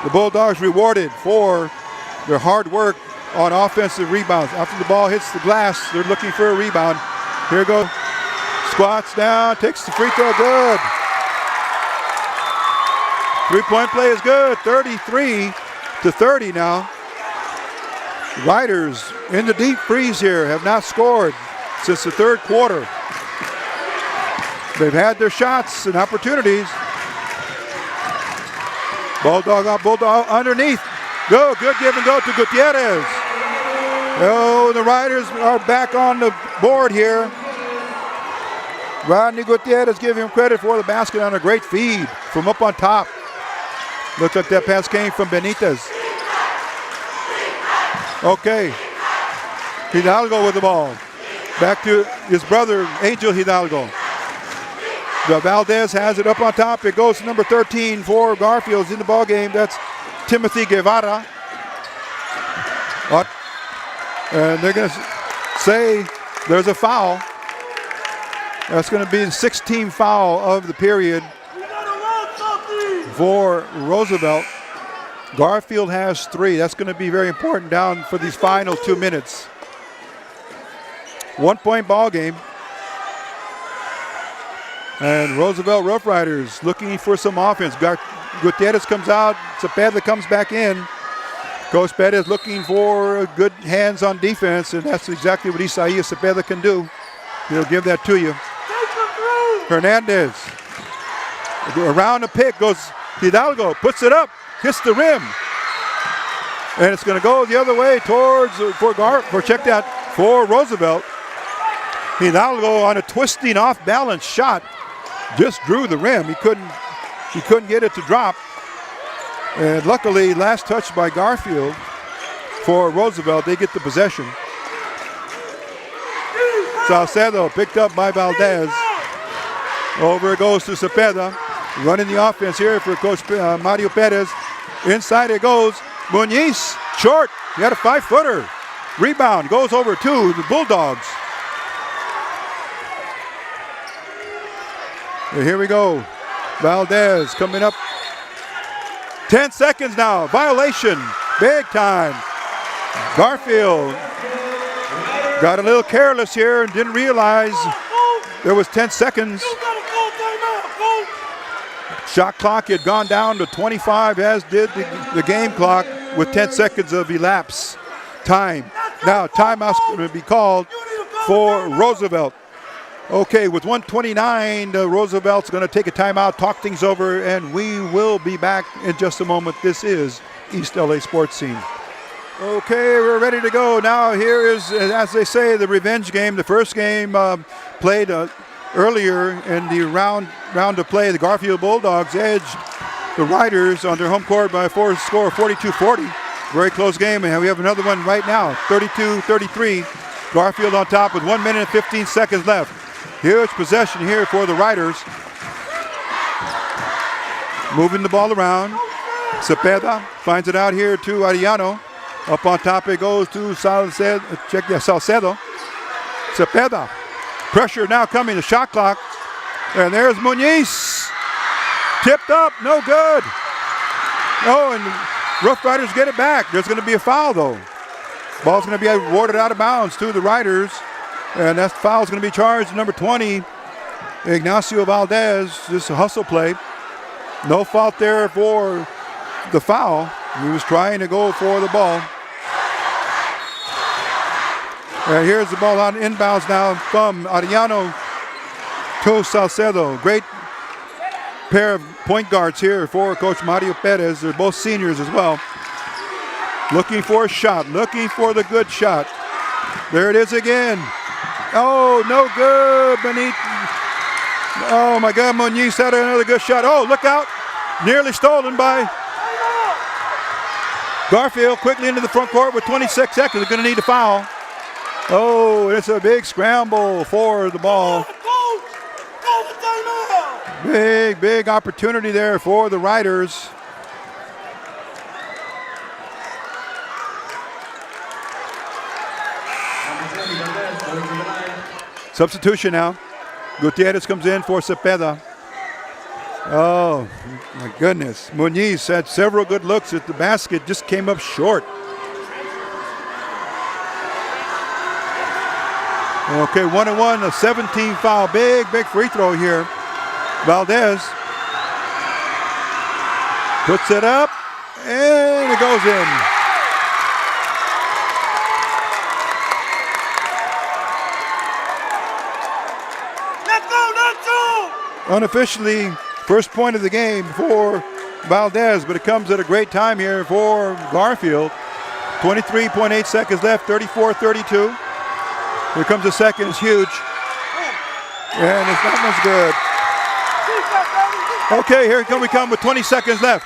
The Bulldogs rewarded for their hard work on offensive rebounds. After the ball hits the glass, they're looking for a rebound. Here goes. Squats down, takes the free throw, good. Three-point play is good, 33-30 now. Riders in the deep freeze here, have not scored since the third quarter. They've had their shots and opportunities. Bulldog underneath. Go, good give and go to Gutierrez. Oh, the Riders are back on the board here. Rodney Gutierrez, give him credit for the basket on a great feed from up on top. Looks like that pass came from Benitez. Okay. Hidalgo with the ball. Back to his brother, Angel Hidalgo. Valdez has it up on top. It goes to number 13 for Garfield's in the ball game. That's Timothy Guevara. And they're going to say there's a foul. That's going to be the 16th foul of the period for Roosevelt. Garfield has 3. That's going to be very important down for these final 2 minutes. 1-point ball game. And Roosevelt Rough Riders looking for some offense. Gutierrez comes out. Cepeda comes back in. Coach Perez looking for good hands on defense, and that's exactly what Isaias Cepeda can do. He'll give that to you. Hernandez. Around the pick goes Hidalgo. Puts it up. Hits the rim. And it's going to go the other way towards for Roosevelt. Hidalgo on a twisting off balance shot. Just drew the rim. He couldn't get it to drop. And luckily, last touch by Garfield for Roosevelt. They get the possession. Salcedo picked up by Valdez. Over it goes to Cepeda. Running the offense here for Coach Mario Perez. Inside it goes. Muñiz, short. He had a 5-footer. Rebound goes over to the Bulldogs. And here we go. Valdez coming up. 10 seconds now. Violation. Big time. Garfield got a little careless here and didn't realize there was 10 seconds. Shot clock had gone down to 25, as did the game clock, with 10 seconds of elapsed time. Now timeout's going to be called for Roosevelt. Okay, with 1:29, Roosevelt's going to take a timeout, talk things over, and we will be back in just a moment. This is East LA Sports Scene. Okay, we're ready to go. Now here is, as they say, the revenge game. The first game played earlier in the round of play. The Garfield Bulldogs edged the Riders on their home court by a score of 42-40. Very close game, and we have another one right now, 32-33. Garfield on top with 1 minute and 15 seconds left. Huge possession here for the Riders. Moving the ball around. Cepeda finds it out here to Arellano. Up on top it goes to Salcedo. Cepeda. Pressure now coming, the shot clock. And there's Nuys. Tipped up, no good. Oh, and Rough Riders get it back. There's going to be a foul, though. Ball's going to be awarded out of bounds to the Riders. And that foul's going to be charged to number 20, Ignacio Valdez. Just a hustle play. No fault there for the foul. He was trying to go for the ball. And here's the ball on inbounds now from Arellano to Salcedo. Great pair of point guards here for Coach Mario Perez. They're both seniors as well. Looking for a shot, looking for the good shot. There it is again. Oh, no good beneath. Oh my God, Nuys had another good shot. Oh, look out. Nearly stolen by Garfield. Quickly into the front court with 26 seconds. They're going to need a foul. Oh, it's a big scramble for the ball. Big opportunity there for the Riders. Substitution now. Gutierrez comes in for Cepeda. Oh, my goodness. Nuys had several good looks at the basket, just came up short. Okay, 1-1, a 17 foul. Big free throw here. Valdez puts it up, and it goes in. Let's go! Unofficially, first point of the game for Valdez, but it comes at a great time here for Garfield. 23.8 seconds left, 34-32. Here comes the second, it's huge. And it's not much good. Okay, here we come with 20 seconds left.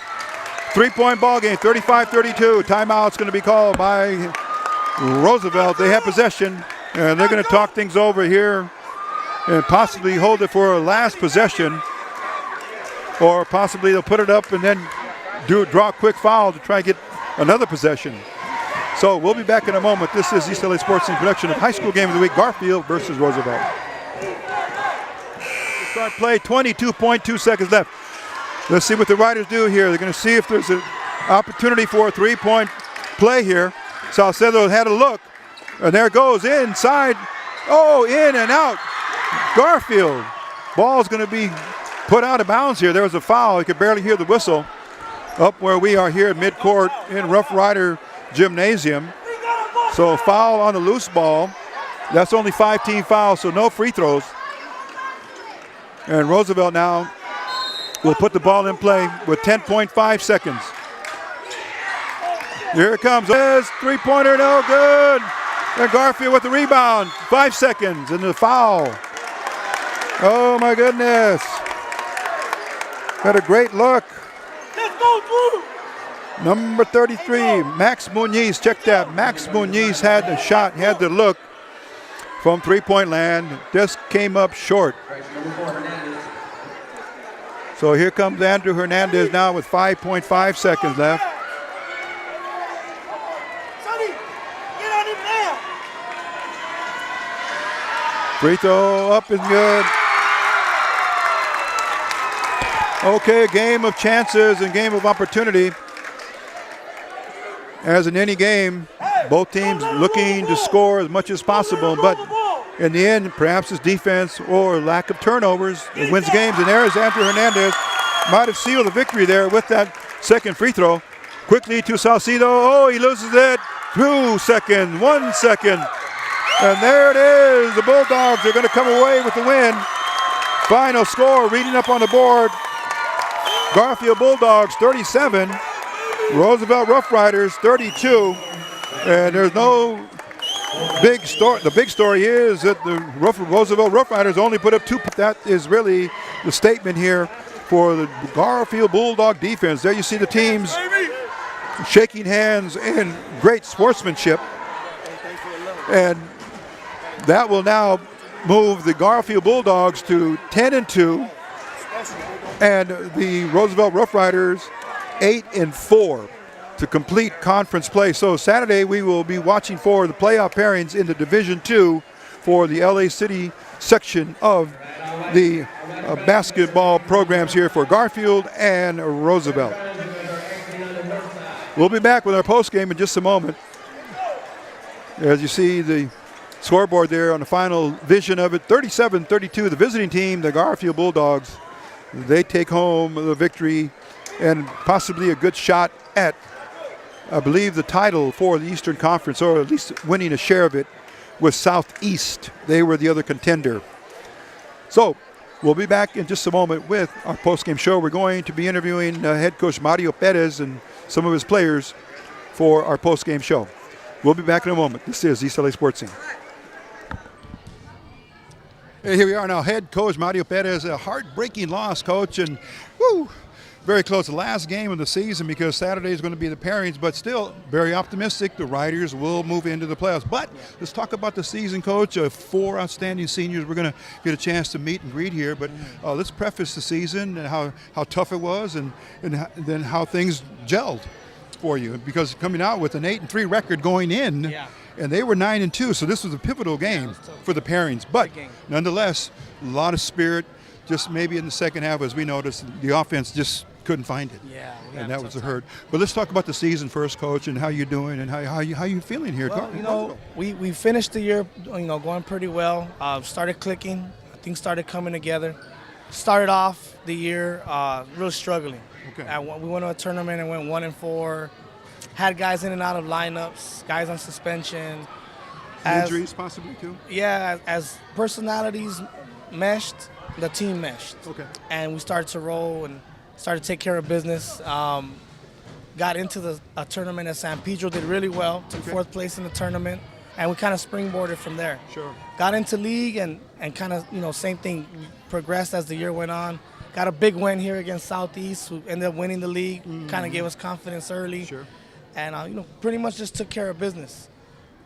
3-point ball game, 35-32. Timeout's going to be called by Roosevelt. They have possession, and they're going to talk things over here and possibly hold it for a last possession. Or possibly they'll put it up and then draw a quick foul to try and get another possession. So we'll be back in a moment. This is East LA Sports Team production of High School Game of the Week, Garfield versus Roosevelt. Start play, 22.2 seconds left. Let's see what the Riders do here. They're going to see if there's an opportunity for a three-point play here. Salcedo had a look, and there it goes inside. Oh, in and out. Garfield. Ball's going to be put out of bounds here. There was a foul. You could barely hear the whistle up where we are here at midcourt in Rough Rider Gymnasium. So foul on the loose ball. That's only 5-team fouls, so no free throws. And Roosevelt now will put the ball in play with 10.5 seconds. Here it comes. There's three-pointer, no good. And Garfield with the rebound. 5 seconds and the foul. Oh my goodness. Had a great look. Let's go, Drew! Number 33, Max Nuys. Check that. Max Nuys had the shot, had the look from three-point land. Just came up short. So here comes Andrew Hernandez now with 5.5 seconds left. Sonny, get on him now! Free throw up is good. Okay, a game of chances and game of opportunity. As in any game, both teams looking to score as much as possible, but in the end, perhaps it's defense or lack of turnovers that wins games. And there's Andrew Hernandez. Might have sealed the victory there with that second free throw. Quickly to Salcedo. Oh, he loses it. 2 seconds, 1 second. And there it is. The Bulldogs are going to come away with the win. Final score, reading up on the board. Garfield Bulldogs 37. Roosevelt Rough Riders 32. And there's no big story. The big story is that the Roosevelt Rough Riders only put up 2. That is really the statement here for the Garfield Bulldog defense. There you see the teams shaking hands in great sportsmanship. And that will now move the Garfield Bulldogs to 10-2. And the Roosevelt Rough Riders 8-4 to complete conference play. So Saturday we will be watching for the playoff pairings in the Division II for the LA City section of the basketball programs here for Garfield and Roosevelt. We'll be back with our post game in just a moment. As you see the scoreboard there on the final vision of it, 37-32, the visiting team, the Garfield Bulldogs, they take home the victory and possibly a good shot at, I believe, the title for the Eastern Conference, or at least winning a share of it with Southeast. They were the other contender. So we'll be back in just a moment with our post-game show. We're going to be interviewing head coach Mario Perez and some of his players for our post-game show. We'll be back in a moment. This is East LA Sports Scene. Hey, here we are now, head coach Mario Perez. A heartbreaking loss, coach, and very close. The last game of the season, because Saturday is going to be the pairings, but still very optimistic. The Riders will move into the playoffs. But let's talk about the season, coach. 4 outstanding seniors we're going to get a chance to meet and greet here. But let's preface the season and how tough it was, and then how things gelled for you. Because coming out with an 8-3 record going in, and they were 9-2, so this was a pivotal game for the pairings. But nonetheless, a lot of spirit. Just maybe in the second half, as we noticed, the offense just couldn't find it. Yeah, and that was a hurt. But let's talk about the season first, coach, and how you're doing and how you feeling here. Well, we finished the year, going pretty well. Started clicking. Things started coming together. Started off the year really struggling. Okay. We went to a tournament and went 1-4. Had guys in and out of lineups, guys on suspension. Injuries possibly too? Yeah, as personalities meshed, the team meshed. Okay. And we started to roll and started to take care of business. Got into a tournament at San Pedro, did really well, took 4th place in the tournament, and we kind of springboarded from there. Sure. Got into league and kind of, same thing, progressed as the year went on. Got a big win here against Southeast, who ended up winning the league, kind of gave us confidence early. Sure. And, pretty much just took care of business.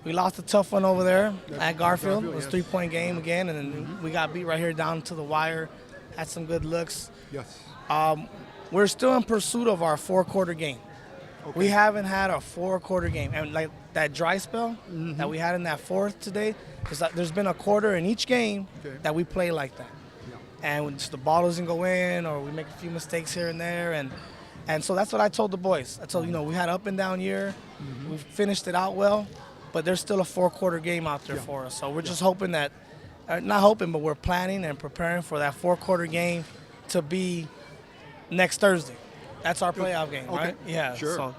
We lost a tough one over there at Garfield. It was a 3-point game again, and then we got beat right here down to the wire. Had some good looks. Yes. We're still in pursuit of our 4-quarter game. Okay. We haven't had a 4-quarter game. And like that dry spell that we had in that 4th today, because there's been a quarter in each game that we play like that. Yeah. And when the ball doesn't go in, or we make a few mistakes here and there, and so that's what I told the boys. I told, we had up and down year. We finished it out well, but there's still a 4-quarter game out there for us. So we're just hoping that, not hoping, but we're planning and preparing for that 4-quarter game to be next Thursday. That's our playoff game, right? Yeah. Sure.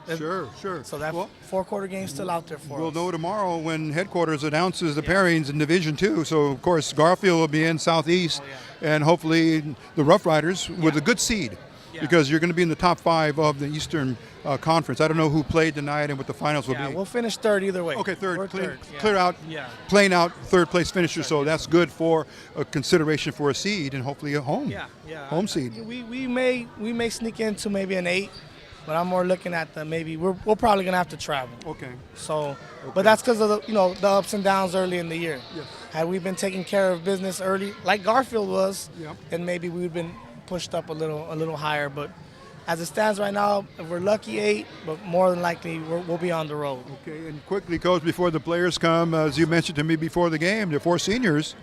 Sure. So that 4-quarter game's still out there for us. We'll know tomorrow when headquarters announces the pairings in Division II. So, of course, Garfield will be in Southeast, and hopefully the Rough Riders with a good seed. Because you're going to be in the top 5 of the Eastern Conference. I don't know who played tonight and what the finals will be. We'll finish 3rd either way. Okay, 3rd. We're Clear out, playing out 3rd place finisher. So that's good for a consideration for a seed and hopefully a home seed. We may sneak into maybe an 8, but I'm more looking at we're probably going to have to travel. Okay. So, but that's because of the ups and downs early in the year. Yes. Had we been taking care of business early, like Garfield was, then maybe we'd been pushed up a little higher. But as it stands right now, if we're lucky 8, but more than likely we'll be on the road. Okay, and quickly, Coach, before the players come, as you mentioned to me before the game, the 4 seniors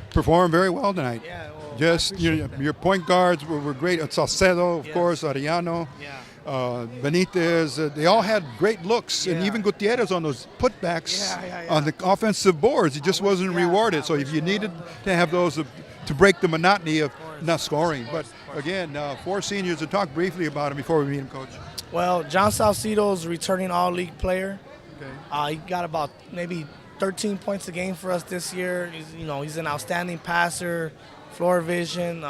performed very well tonight. Yeah, well, just your point guards were great. Salcedo, of course, Arellano, Benitez. They all had great looks, and even Gutierrez on those putbacks on the offensive boards. He just wasn't rewarded. So if you needed to have those to break the monotony of not scoring. But again, 4 seniors, and talk briefly about them before we meet him, Coach. Well, John Salcedo is returning all-league player. Okay. He got about maybe 13 points a game for us this year. He's an outstanding passer, floor vision,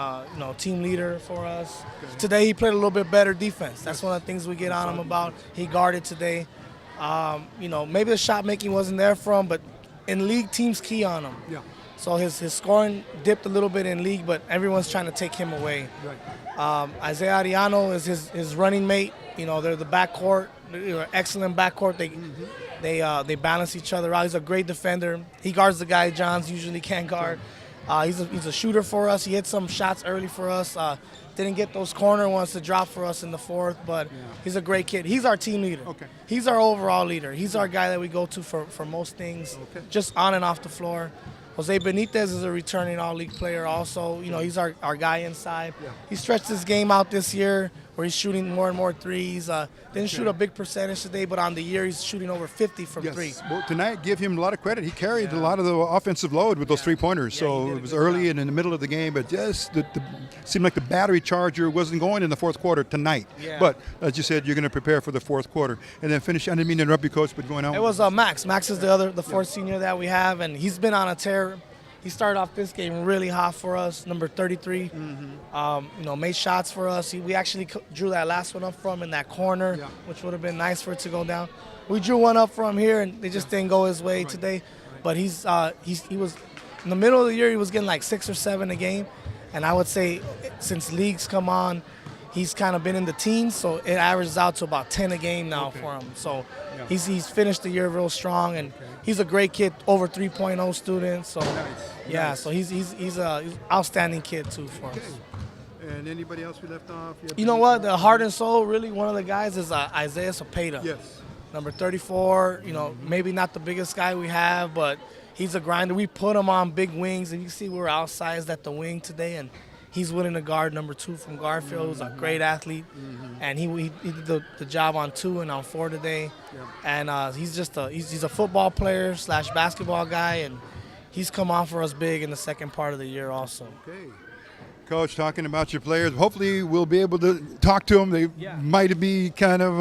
team leader for us. Okay. Today he played a little bit better defense. That's one of the things we get on him about. He guarded today. Maybe the shot making wasn't there for him, but in league, teams key on him. Yeah. So his scoring dipped a little bit in league, but everyone's trying to take him away. Right. Isaiah Arellano is his running mate. They're the backcourt. They're excellent backcourt. They balance each other out. He's a great defender. He guards the guy Johns usually can't guard. He's a shooter for us. He hit some shots early for us. Didn't get those corner ones to drop for us in the fourth, but he's a great kid. He's our team leader. Okay. He's our overall leader. He's our guy that we go to for most things, just on and off the floor. Jose Benitez is a returning all-league player also. You know, he's our guy inside. Yeah. He stretched his game out this year where he's shooting more and more threes. Didn't shoot a big percentage today, but on the year he's shooting over 50 from three. Well, tonight, give him a lot of credit. He carried a lot of the offensive load with those three-pointers. So it was early and in the middle of the game, but just seemed like the battery charger wasn't going in the fourth quarter tonight. Yeah. But as you said, you're going to prepare for the fourth quarter and then finish. I didn't mean to interrupt you, Coach, but going on. It was Max. Max is the fourth senior that we have, and he's been on a tear. He started off this game really hot for us, number 33. Made shots for us. We actually drew that last one up from in that corner, which would have been nice for it to go down. We drew one up from here, and they just didn't go his way today. But he was in the middle of the year. He was getting like 6 or 7 a game, and I would say since leagues come on, he's kind of been in the teens, so it averages out to about 10 a game now for him. So he's finished the year real strong, and he's a great kid, over 3.0 student. So so he's an outstanding kid too for us. And anybody else we left off? You know what? The heart and soul, really, one of the guys is Isaiah Cepeda. Yes. Number 34. You know, maybe not the biggest guy we have, but he's a grinder. We put him on big wings, and you see we're outsized at the wing today, and he's willing to guard number 2 from Garfield, who's a great athlete, and he did the job on 2 and on 4 today. And he's just he's a football player / basketball guy, and he's come on for us big in the second part of the year also. Okay. Coach, talking about your players, hopefully we'll be able to talk to them. They might be kind of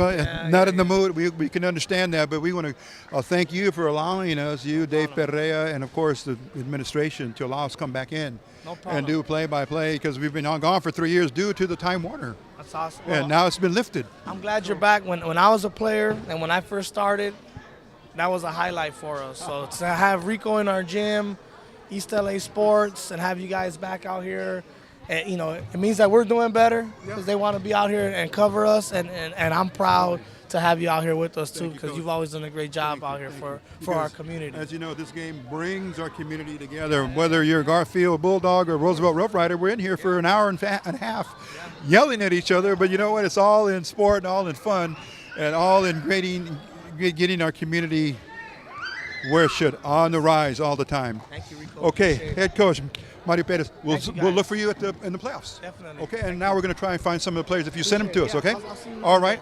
not in the mood. We can understand that, but we want to thank you for allowing us, you, Dave Perea, and of course the administration, to allow us to come back in and do play-by-play, because we've been gone for 3 years due to the Time Warner. That's awesome. And now it's been lifted. I'm glad you're back. When I was a player and when I first started, that was a highlight for us. So to have Rico in our gym, East LA Sports, and have you guys back out here, and, you know, it means that we're doing better because they want to be out here and cover us, and I'm proud to have you out here with us too, because you've always done a great job out here for our community. As you know, this game brings our community together. Whether you're a Garfield Bulldog or Roosevelt Rough Rider, we're in here for an hour and a half yelling at each other, but you know what? It's all in sport and all in fun and all in getting our community where it should, on the rise all the time. Thank you, Rico. Okay, head coach Mario Perez, we'll look for you in the playoffs. Definitely. Okay, and now we're going to try and find some of the players if you send them to us, okay? I'll see you. All right.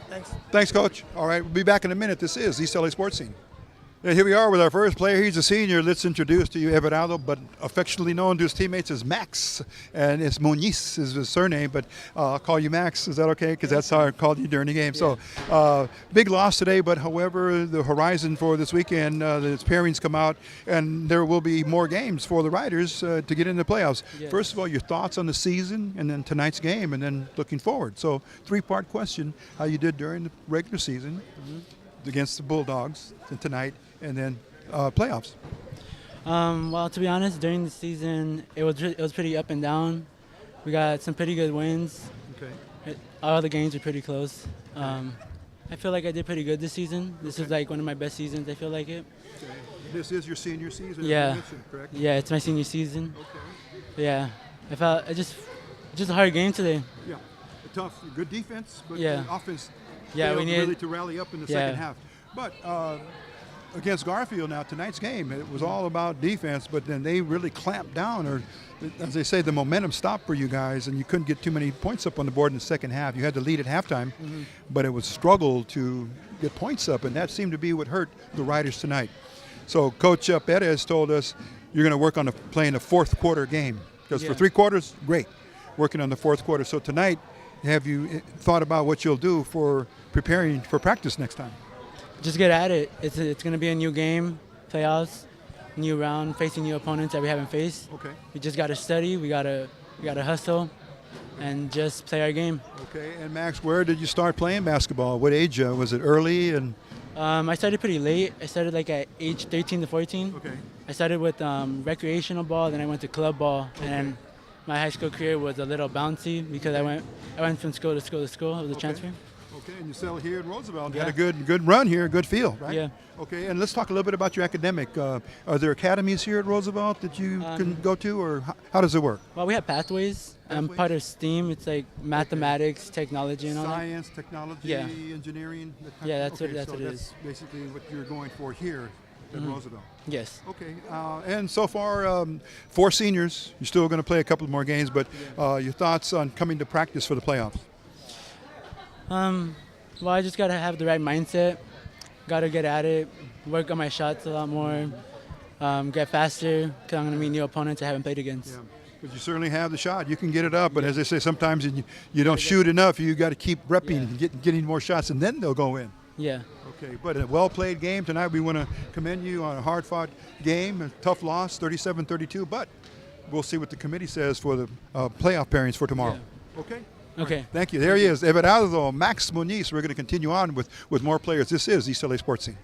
Thanks, Coach. All right, we'll be back in a minute. This is East LA Sports Scene. And here we are with our first player. He's a senior. Let's introduce to you Everaldo, but affectionately known to his teammates as Max. And it's Muñiz is his surname, but I'll call you Max. Is that okay? Because that's how I called you during the game. Yeah. So big loss today, but however, the horizon for this weekend, the pairings come out, and there will be more games for the Riders to get into the playoffs. Yes. First of all, your thoughts on the season, and then tonight's game, and then looking forward. So 3-part question, how you did during the regular season against the Bulldogs tonight, and then playoffs. Well, to be honest, during the season, it was pretty up and down. We got some pretty good wins. Okay. All the games were pretty close. I feel like I did pretty good this season. This is like one of my best seasons. I feel like it. Okay. This is your senior season. Yeah. As you mentioned, correct? Yeah, it's my senior season. Okay. Yeah. I felt just a hard game today. Yeah. Tough, good defense, but the offense. Yeah, we needed really to rally up in the second half. But against Garfield now, tonight's game, it was all about defense, but then they really clamped down, or as they say, the momentum stopped for you guys, and you couldn't get too many points up on the board in the second half. You had to lead at halftime, but it was struggle to get points up, and that seemed to be what hurt the Riders tonight. So Coach Perez told us you're going to work on playing the fourth quarter game, because for 3 quarters, great, working on the fourth quarter. So tonight, have you thought about what you'll do for preparing for practice next time? Just get at it. It's going to be a new game, playoffs, new round, facing new opponents that we haven't faced. Okay. We just got to study. We got to hustle, and just play our game. Okay. And Max, where did you start playing basketball? What age? Was it early? And I started pretty late. I started like at age 13 to 14. Okay. I started with recreational ball, then I went to club ball, and my high school career was a little bouncy because I went from school to school to school. It was a transfer. Okay, and you settle here in Roosevelt. Yeah. Had a good run here, good feel, right? Yeah. Okay, and let's talk a little bit about your academic. Are there academies here at Roosevelt that you can go to, or how does it work? Well, we have pathways. I'm Pathways? part of STEAM. It's like mathematics, technology, and all that. Science, technology, Yeah. engineering. That type Yeah, of- that's what- okay, that's so what it that's is. basically what you're going for here at Roosevelt. Yes. Okay, and so far, 4 seniors. You're still going to play a couple more games, but your thoughts on coming to practice for the playoffs? Well, I just gotta have the right mindset. Gotta get at it. Work on my shots a lot more. Get faster, because I'm gonna meet new opponents I haven't played against. Yeah, because you certainly have the shot. You can get it up, but as they say, sometimes you don't shoot enough. You got to keep repping, getting more shots, and then they'll go in. Yeah. Okay, but a well-played game tonight. We want to commend you on a hard-fought game, a tough loss, 37-32, but we'll see what the committee says for the playoff pairings for tomorrow. Okay? Okay. Thank you. There he is, Everardo Max Muniz. We're going to continue on with more players. This is East LA Sports Scene.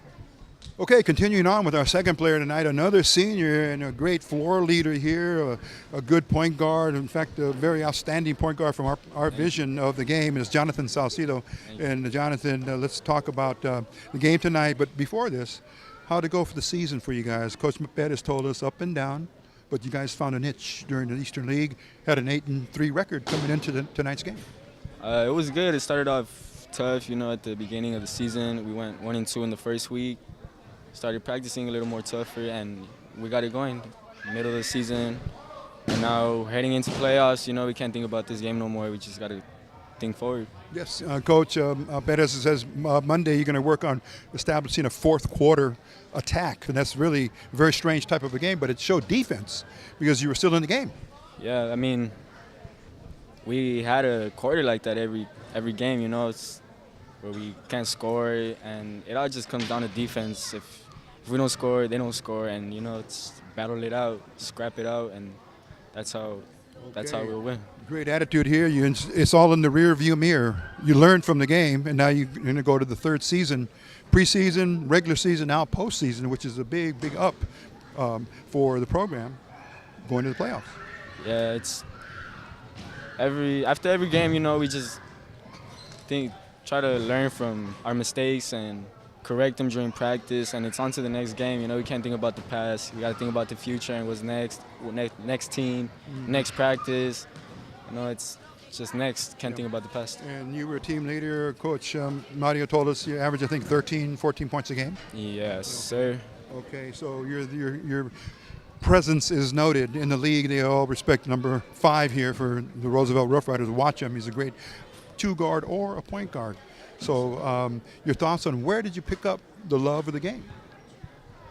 Okay, continuing on with our second player tonight, another senior and a great floor leader here, a good point guard. In fact, a very outstanding point guard from our vision of the game is Jonathan Salcido. And Jonathan, let's talk about the game tonight. But before this, how'd it go for the season for you guys? Coach Bettis told us up and down, but you guys found a niche during the Eastern League, had an 8-3 record coming into tonight's game. It was good. It started off tough, at the beginning of the season. We went 1-2 in the first week. Started practicing a little more tougher, and we got it going. Middle of the season, and now heading into playoffs, we can't think about this game no more. We just got to think forward. Yes, Coach Perez says Monday you're going to work on establishing a fourth quarter attack, and that's really a very strange type of a game, but it showed defense because you were still in the game. Yeah, I mean, we had a quarter like that every game, it's where we can't score, and it all just comes down to defense. If we don't score, they don't score, and it's battle it out, scrap it out, and that's how we'll win. Great attitude here. It's all in the rear view mirror. You learned from the game, and now you're going to go to the third season, preseason, regular season, now postseason, which is a big up for the program going to the playoffs. Yeah, it's after every game, we just try to learn from our mistakes and correct them during practice, and it's on to the next game. We can't think about the past. We got to think about the future and what's next, next team, next practice. It's just next. Can't think about the past. And you were a team leader. Coach Mario told us you average, I think, 13, 14 points a game. Yes, sir. Okay, so your presence is noted in the league. They all respect number 5 here for the Roosevelt Rough Riders. Watch him. He's a great 2-guard or a point guard. So your thoughts on where did you pick up the love of the game?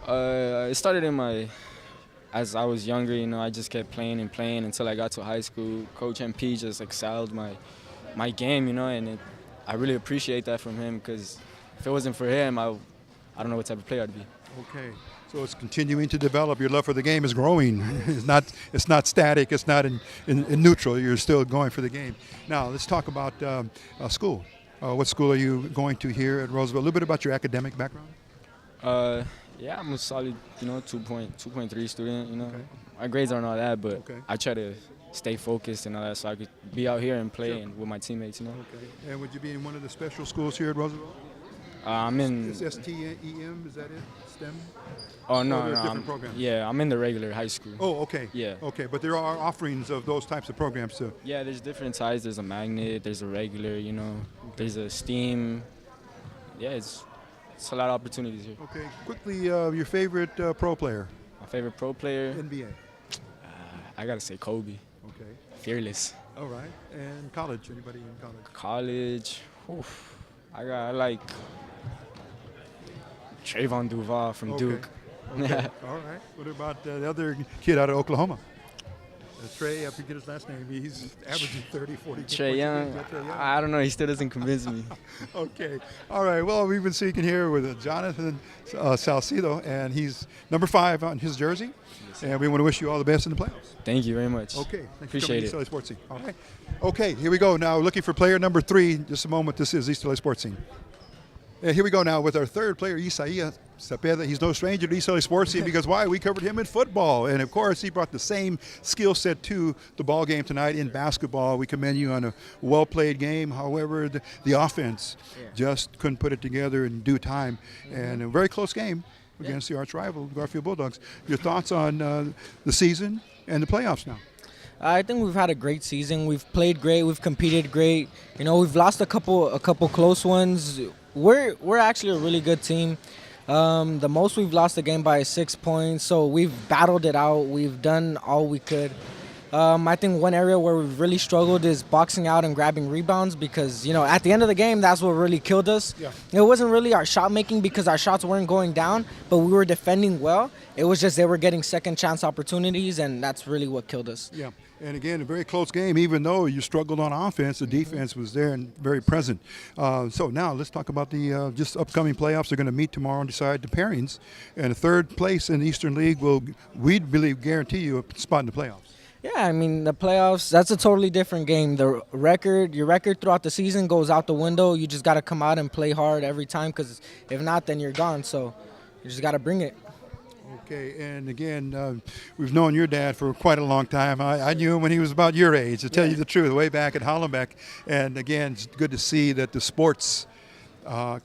It started as I was younger, I just kept playing and playing until I got to high school. Coach MP just excelled my game, and I really appreciate that from him, because if it wasn't for him, I don't know what type of player I'd be. Okay, so it's continuing to develop. Your love for the game is growing. It's not static. It's not in neutral. You're still going for the game. Now let's talk about school. What school are you going to here at Roosevelt? A little bit about your academic background. Yeah, I'm a solid, 2.3 student. Okay. My grades aren't all that, but I try to stay focused and all that, so I could be out here and play and with my teammates. Okay. And would you be in one of the special schools here at Roosevelt? I'm in. Is STEM? Is that it? STEM? Oh no, different programs. Yeah, I'm in the regular high school. Oh, okay. Yeah. Okay, but there are offerings of those types of programs too. Yeah, there's different types. There's a magnet. There's a regular. There's a STEAM. Yeah, it's a lot of opportunities here. Okay. Quickly, your favorite pro player? My favorite pro player? NBA. I gotta say Kobe. Okay. Fearless. All right. And college? Anybody in college? College. Oof. I like Trayvon Duval from Duke. Okay. All right. What about the other kid out of Oklahoma? Trey, I forget his last name. He's averaging 30, 40. Trey Young. I don't know. He still doesn't convince me. Okay. All right. Well, we've been speaking here with Jonathan Salcido, and he's number 5 on his jersey. Yes, and we want to wish you all the best in the playoffs. Thank you very much. Okay. Thanks Appreciate for coming to East LA Sports Scene. All right. Okay. Here we go. Now looking for player number 3. Just a moment. This is East LA Sports Scene. And here we go now with our third player, Isaiah Cepeda. He's no stranger to East LA sports scene because why? We covered him in football. And of course, he brought the same skill set to the ball game tonight in basketball. We commend you on a well-played game. However, the offense just couldn't put it together in due time. And a very close game against the arch rival, Garfield Bulldogs. Your thoughts on the season and the playoffs now? I think we've had a great season. We've played great. We've competed great. You know, we've lost a couple close ones. We're actually a really good team. The most we've lost the game by is 6 points. So we've battled it out. We've done all we could. I think one area where we've really struggled is boxing out and grabbing rebounds because, you know, at the end of the game, that's what really killed us. Yeah. It wasn't really our shot making because our shots weren't going down, but we were defending well. It was just they were getting second chance opportunities, and that's really what killed us. Yeah. And again, a very close game. Even though you struggled on offense, the defense was there and very present. So now let's talk about the just upcoming playoffs. They're going to meet tomorrow and decide the pairings. And the third place in the Eastern League will, we believe, guarantee you a spot in the playoffs. Yeah, I mean, the playoffs, that's a totally different game. Your record throughout the season goes out the window. You just got to come out and play hard every time because if not, then you're gone. So you just got to bring it. Okay, and again, we've known your dad for quite a long time. I knew him when he was about your age, to tell you the truth, way back at Hollenbeck. And again, it's good to see that the sports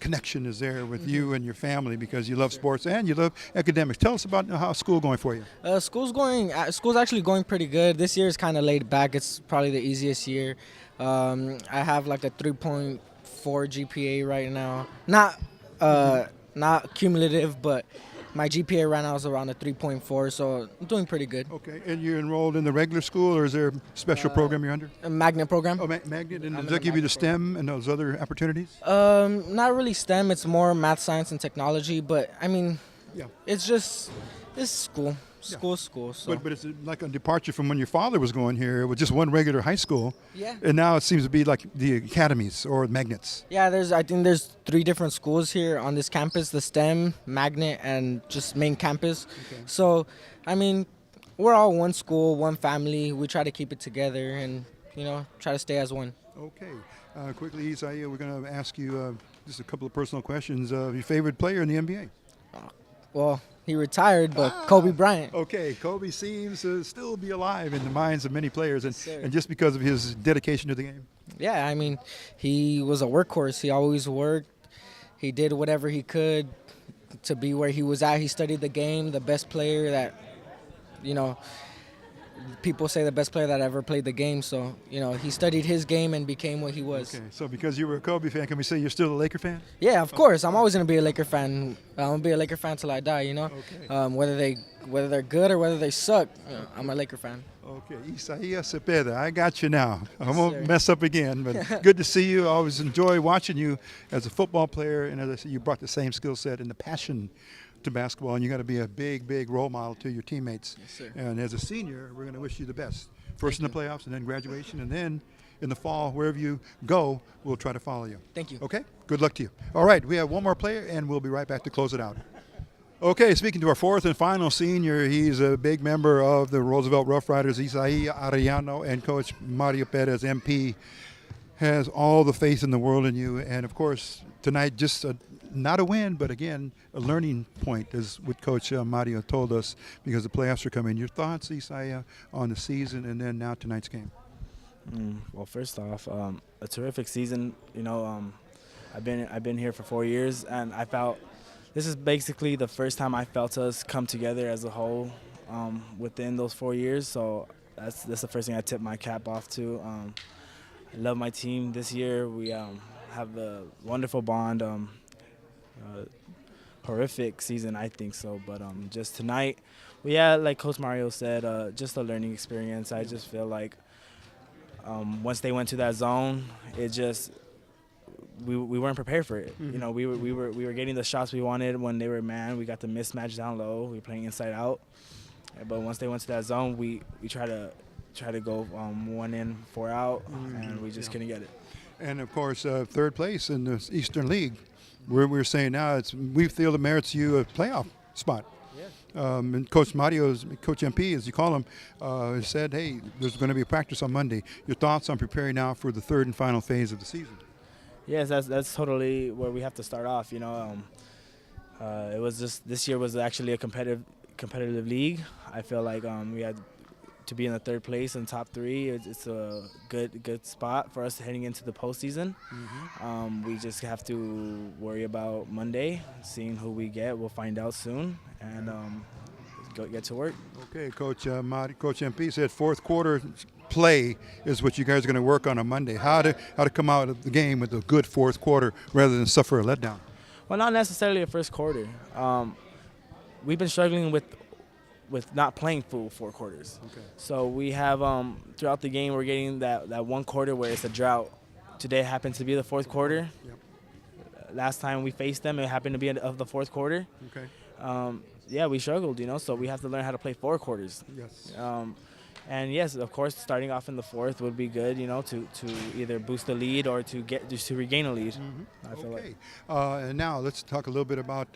connection is there with you and your family because you love sports and you love academics. Tell us about how school's going for you. School's actually going pretty good. This year is kind of laid back. It's probably the easiest year. I have like a 3.4 GPA right now. Not cumulative, but my GPA right now is around a 3.4, so I'm doing pretty good. Okay, and you're enrolled in the regular school, or is there a special program you're under? A magnet program. Oh, magnet, and does that give you the STEM and those other opportunities? Not really STEM. It's more math, science, and technology. But I mean, it's school. School. So. But it's like a departure from when your father was going here. It was just one regular high school. Yeah. And now it seems to be like the academies or magnets. Yeah, I think there's 3 different schools here on this campus: the STEM, magnet, and just main campus. Okay. So, I mean, we're all one school, one family. We try to keep it together and, you know, try to stay as one. Okay. Quickly, Isaiah, we're going to ask you just a couple of personal questions. Your favorite player in the NBA? Well, he retired, but Kobe Bryant. Okay, Kobe seems to still be alive in the minds of many players, and just because of his dedication to the game. Yeah, I mean, he was a workhorse. He always worked. He did whatever he could to be where he was at. He studied the game, the best player that, you know, people say the best player that ever played the game. So, you know, he studied his game and became what he was. Okay, so because you were a Kobe fan, can we say you're still a Laker fan? Yeah, of course. I'm always going to be a Laker fan. I'm going to be a Laker fan till I die, you know. Okay. Whether they're good or whether they suck, I'm a Laker fan. Okay, Isaiah Cepeda, I got you now. I won't mess up again, but good to see you. I always enjoy watching you as a football player, and as I said, you brought the same skill set and the passion to basketball, and you got to be a big role model to your teammates. Yes, sir. And as a senior, we're going to wish you the best. First in the playoffs, and then graduation, and then in the fall, wherever you go, we'll try to follow you. Thank you. Okay? Good luck to you. All right, we have one more player, and we'll be right back to close it out. Okay, speaking to our fourth and final senior, he's a big member of the Roosevelt Rough Riders, Isaiah Arellano, and Coach Mario Perez, MP, has all the faith in the world in you. And, of course, tonight just not a win, but, again, a learning point, is what Coach Mario told us, because the playoffs are coming. Your thoughts, Isaiah, on the season and then now tonight's game? Well, first off, a terrific season. You know, I've been here for 4 years, and I felt this is basically the first time I felt us come together as a whole within those 4 years. So that's the first thing I tip my cap off to. I love my team this year. We have a wonderful bond. Horrific season, I think so. But just tonight, like Coach Mario said, just a learning experience. I just feel like once they went to that zone, it just we weren't prepared for it. You know, we were getting the shots we wanted when they were man. We got the mismatch down low. We were playing inside out. But once they went to that zone, we try to go 1 in, 4 out, and we just couldn't get it. And of course, third place in the Eastern League. We're saying now we feel it merits you a playoff spot. And Coach Mario's, Coach MP, as you call him, said, hey, there's going to be a practice on Monday. Your thoughts on preparing now for the third and final phase of the season? Yes, that's totally where we have to start off. It was just this year was actually a competitive league. I feel like we had to be in the third place in top three. It's a good spot for us heading into the postseason. We just have to worry about Monday, seeing who we get. We'll find out soon, and get to work. Okay, Coach Coach MP said fourth quarter play is what you guys are going to work on Monday. How to come out of the game with a good fourth quarter rather than suffer a letdown. Well, not necessarily a first quarter. We've been struggling with not playing full 4 quarters. Okay. So we have throughout the game we're getting that 1 quarter where it's a drought. Today happens to be the fourth quarter. Yep. Last time we faced them, it happened to be of the fourth quarter. Okay. Yeah, we struggled, so we have to learn how to play 4 quarters. Yes. And yes, of course, starting off in the fourth would be good, to either boost the lead or to regain a lead. I feel like. And now let's talk a little bit about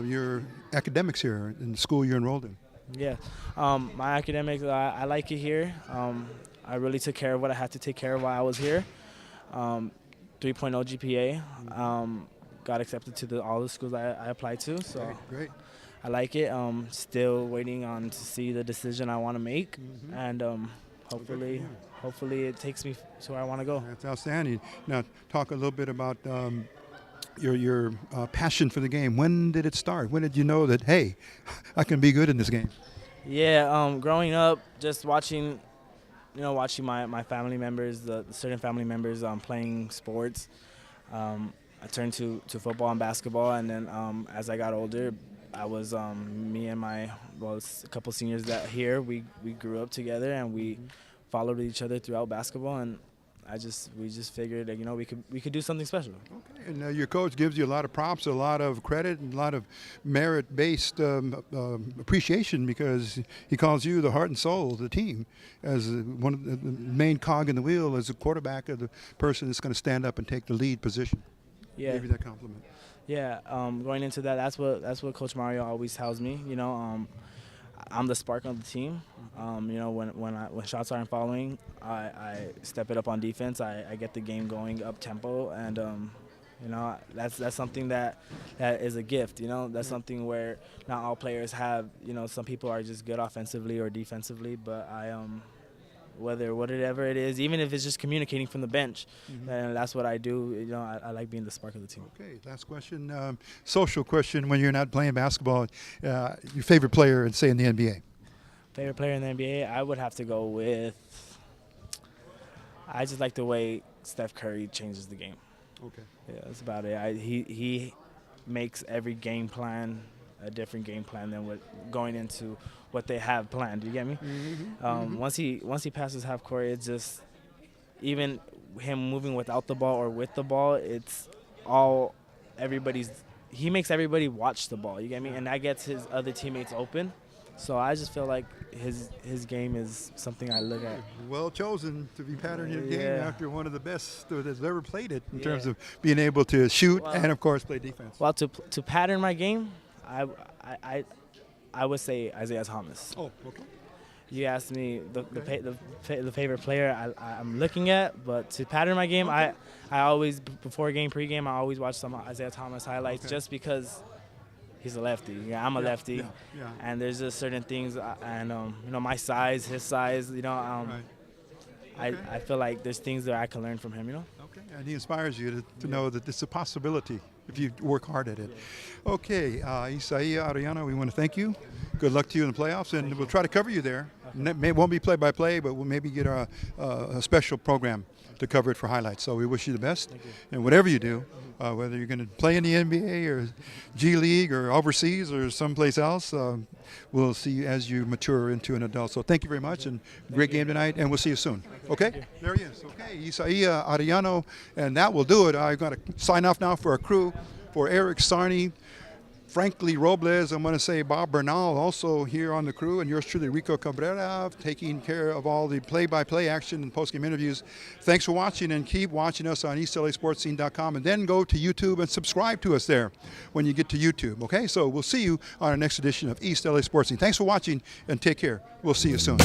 your academics here in the school you're enrolled in. Yeah, my academics, I like it here. I really took care of what I had to take care of while I was here. 3.0 GPA. Got accepted to all the schools I applied to. So Great. I like it. Still waiting on to see the decision I want to make, and hopefully it takes me to where I want to go. That's outstanding. Now talk a little bit about your passion for the game. When did it start? When did you know that, hey, I can be good in this game? Yeah, growing up, just watching my family members, the certain family members playing sports. I turned to football and basketball, and then as I got older, I was me and a couple seniors that here we grew up together, and we followed each other throughout basketball, and we just figured that we could do something special. Okay, and your coach gives you a lot of props, a lot of credit, and a lot of merit-based appreciation, because he calls you the heart and soul of the team, as one of the main cog in the wheel, as a quarterback, of the person that's going to stand up and take the lead position. Yeah. Give you that compliment. Yeah, going into that, that's what Coach Mario always tells me. I'm the spark of the team. When shots aren't following, I step it up on defense. I get the game going up tempo, and that's something that is a gift. That's something where not all players have. Some people are just good offensively or defensively, but whatever it is, even if it's just communicating from the bench, and that's what I do. I like being the spark of the team. Okay, last question, social question. When you're not playing basketball, your favorite player, say in the NBA? Favorite player in the NBA, I would have to go with. I just like the way Steph Curry changes the game. Okay. Yeah, that's about it. He makes every game plan a different game plan than what going into what they have planned. You get me? Once he passes half court, it's just even him moving without the ball or with the ball. It's all he makes everybody watch the ball. You get me? And that gets his other teammates open. So I just feel like his game is something I look at. Well chosen to be patterned your game Yeah. after one of the best that's ever played it in terms of being able to shoot and, of course, play defense. Well, to pattern my game, I would say Isaiah Thomas. Oh, okay. You asked me the favorite player I'm looking at, but to pattern my game, I always, before game, pregame, I always watch some Isaiah Thomas highlights just because he's a lefty. Yeah, I'm a lefty, and there's just certain things, and my size, his size, I feel like there's things that I can learn from him. Okay, and he inspires you to know that it's a possibility if you work hard at it. Okay, Isaiah Arellano, we want to thank you. Good luck to you in the playoffs, and we'll try to cover you there. It won't be play-by-play, but we'll maybe get a special program to cover it for highlights. So we wish you the best. And whatever you do, whether you're going to play in the NBA or G League or overseas or someplace else, we'll see you as you mature into an adult. So thank you very much, and great game tonight, and we'll see you soon. Okay? There he is. Okay, Isaiah Arellano, and that will do it. I'm going to sign off now for our crew, for Eric Sarney, Frankly Robles, I'm going to say Bob Bernal also here on the crew, and yours truly, Rico Cabrera, taking care of all the play-by-play action and post-game interviews. Thanks for watching, and keep watching us on EastLASportsScene.com, and then go to YouTube and subscribe to us there when you get to YouTube, okay? So we'll see you on our next edition of East LA Sports Scene. Thanks for watching, and take care. We'll see you soon.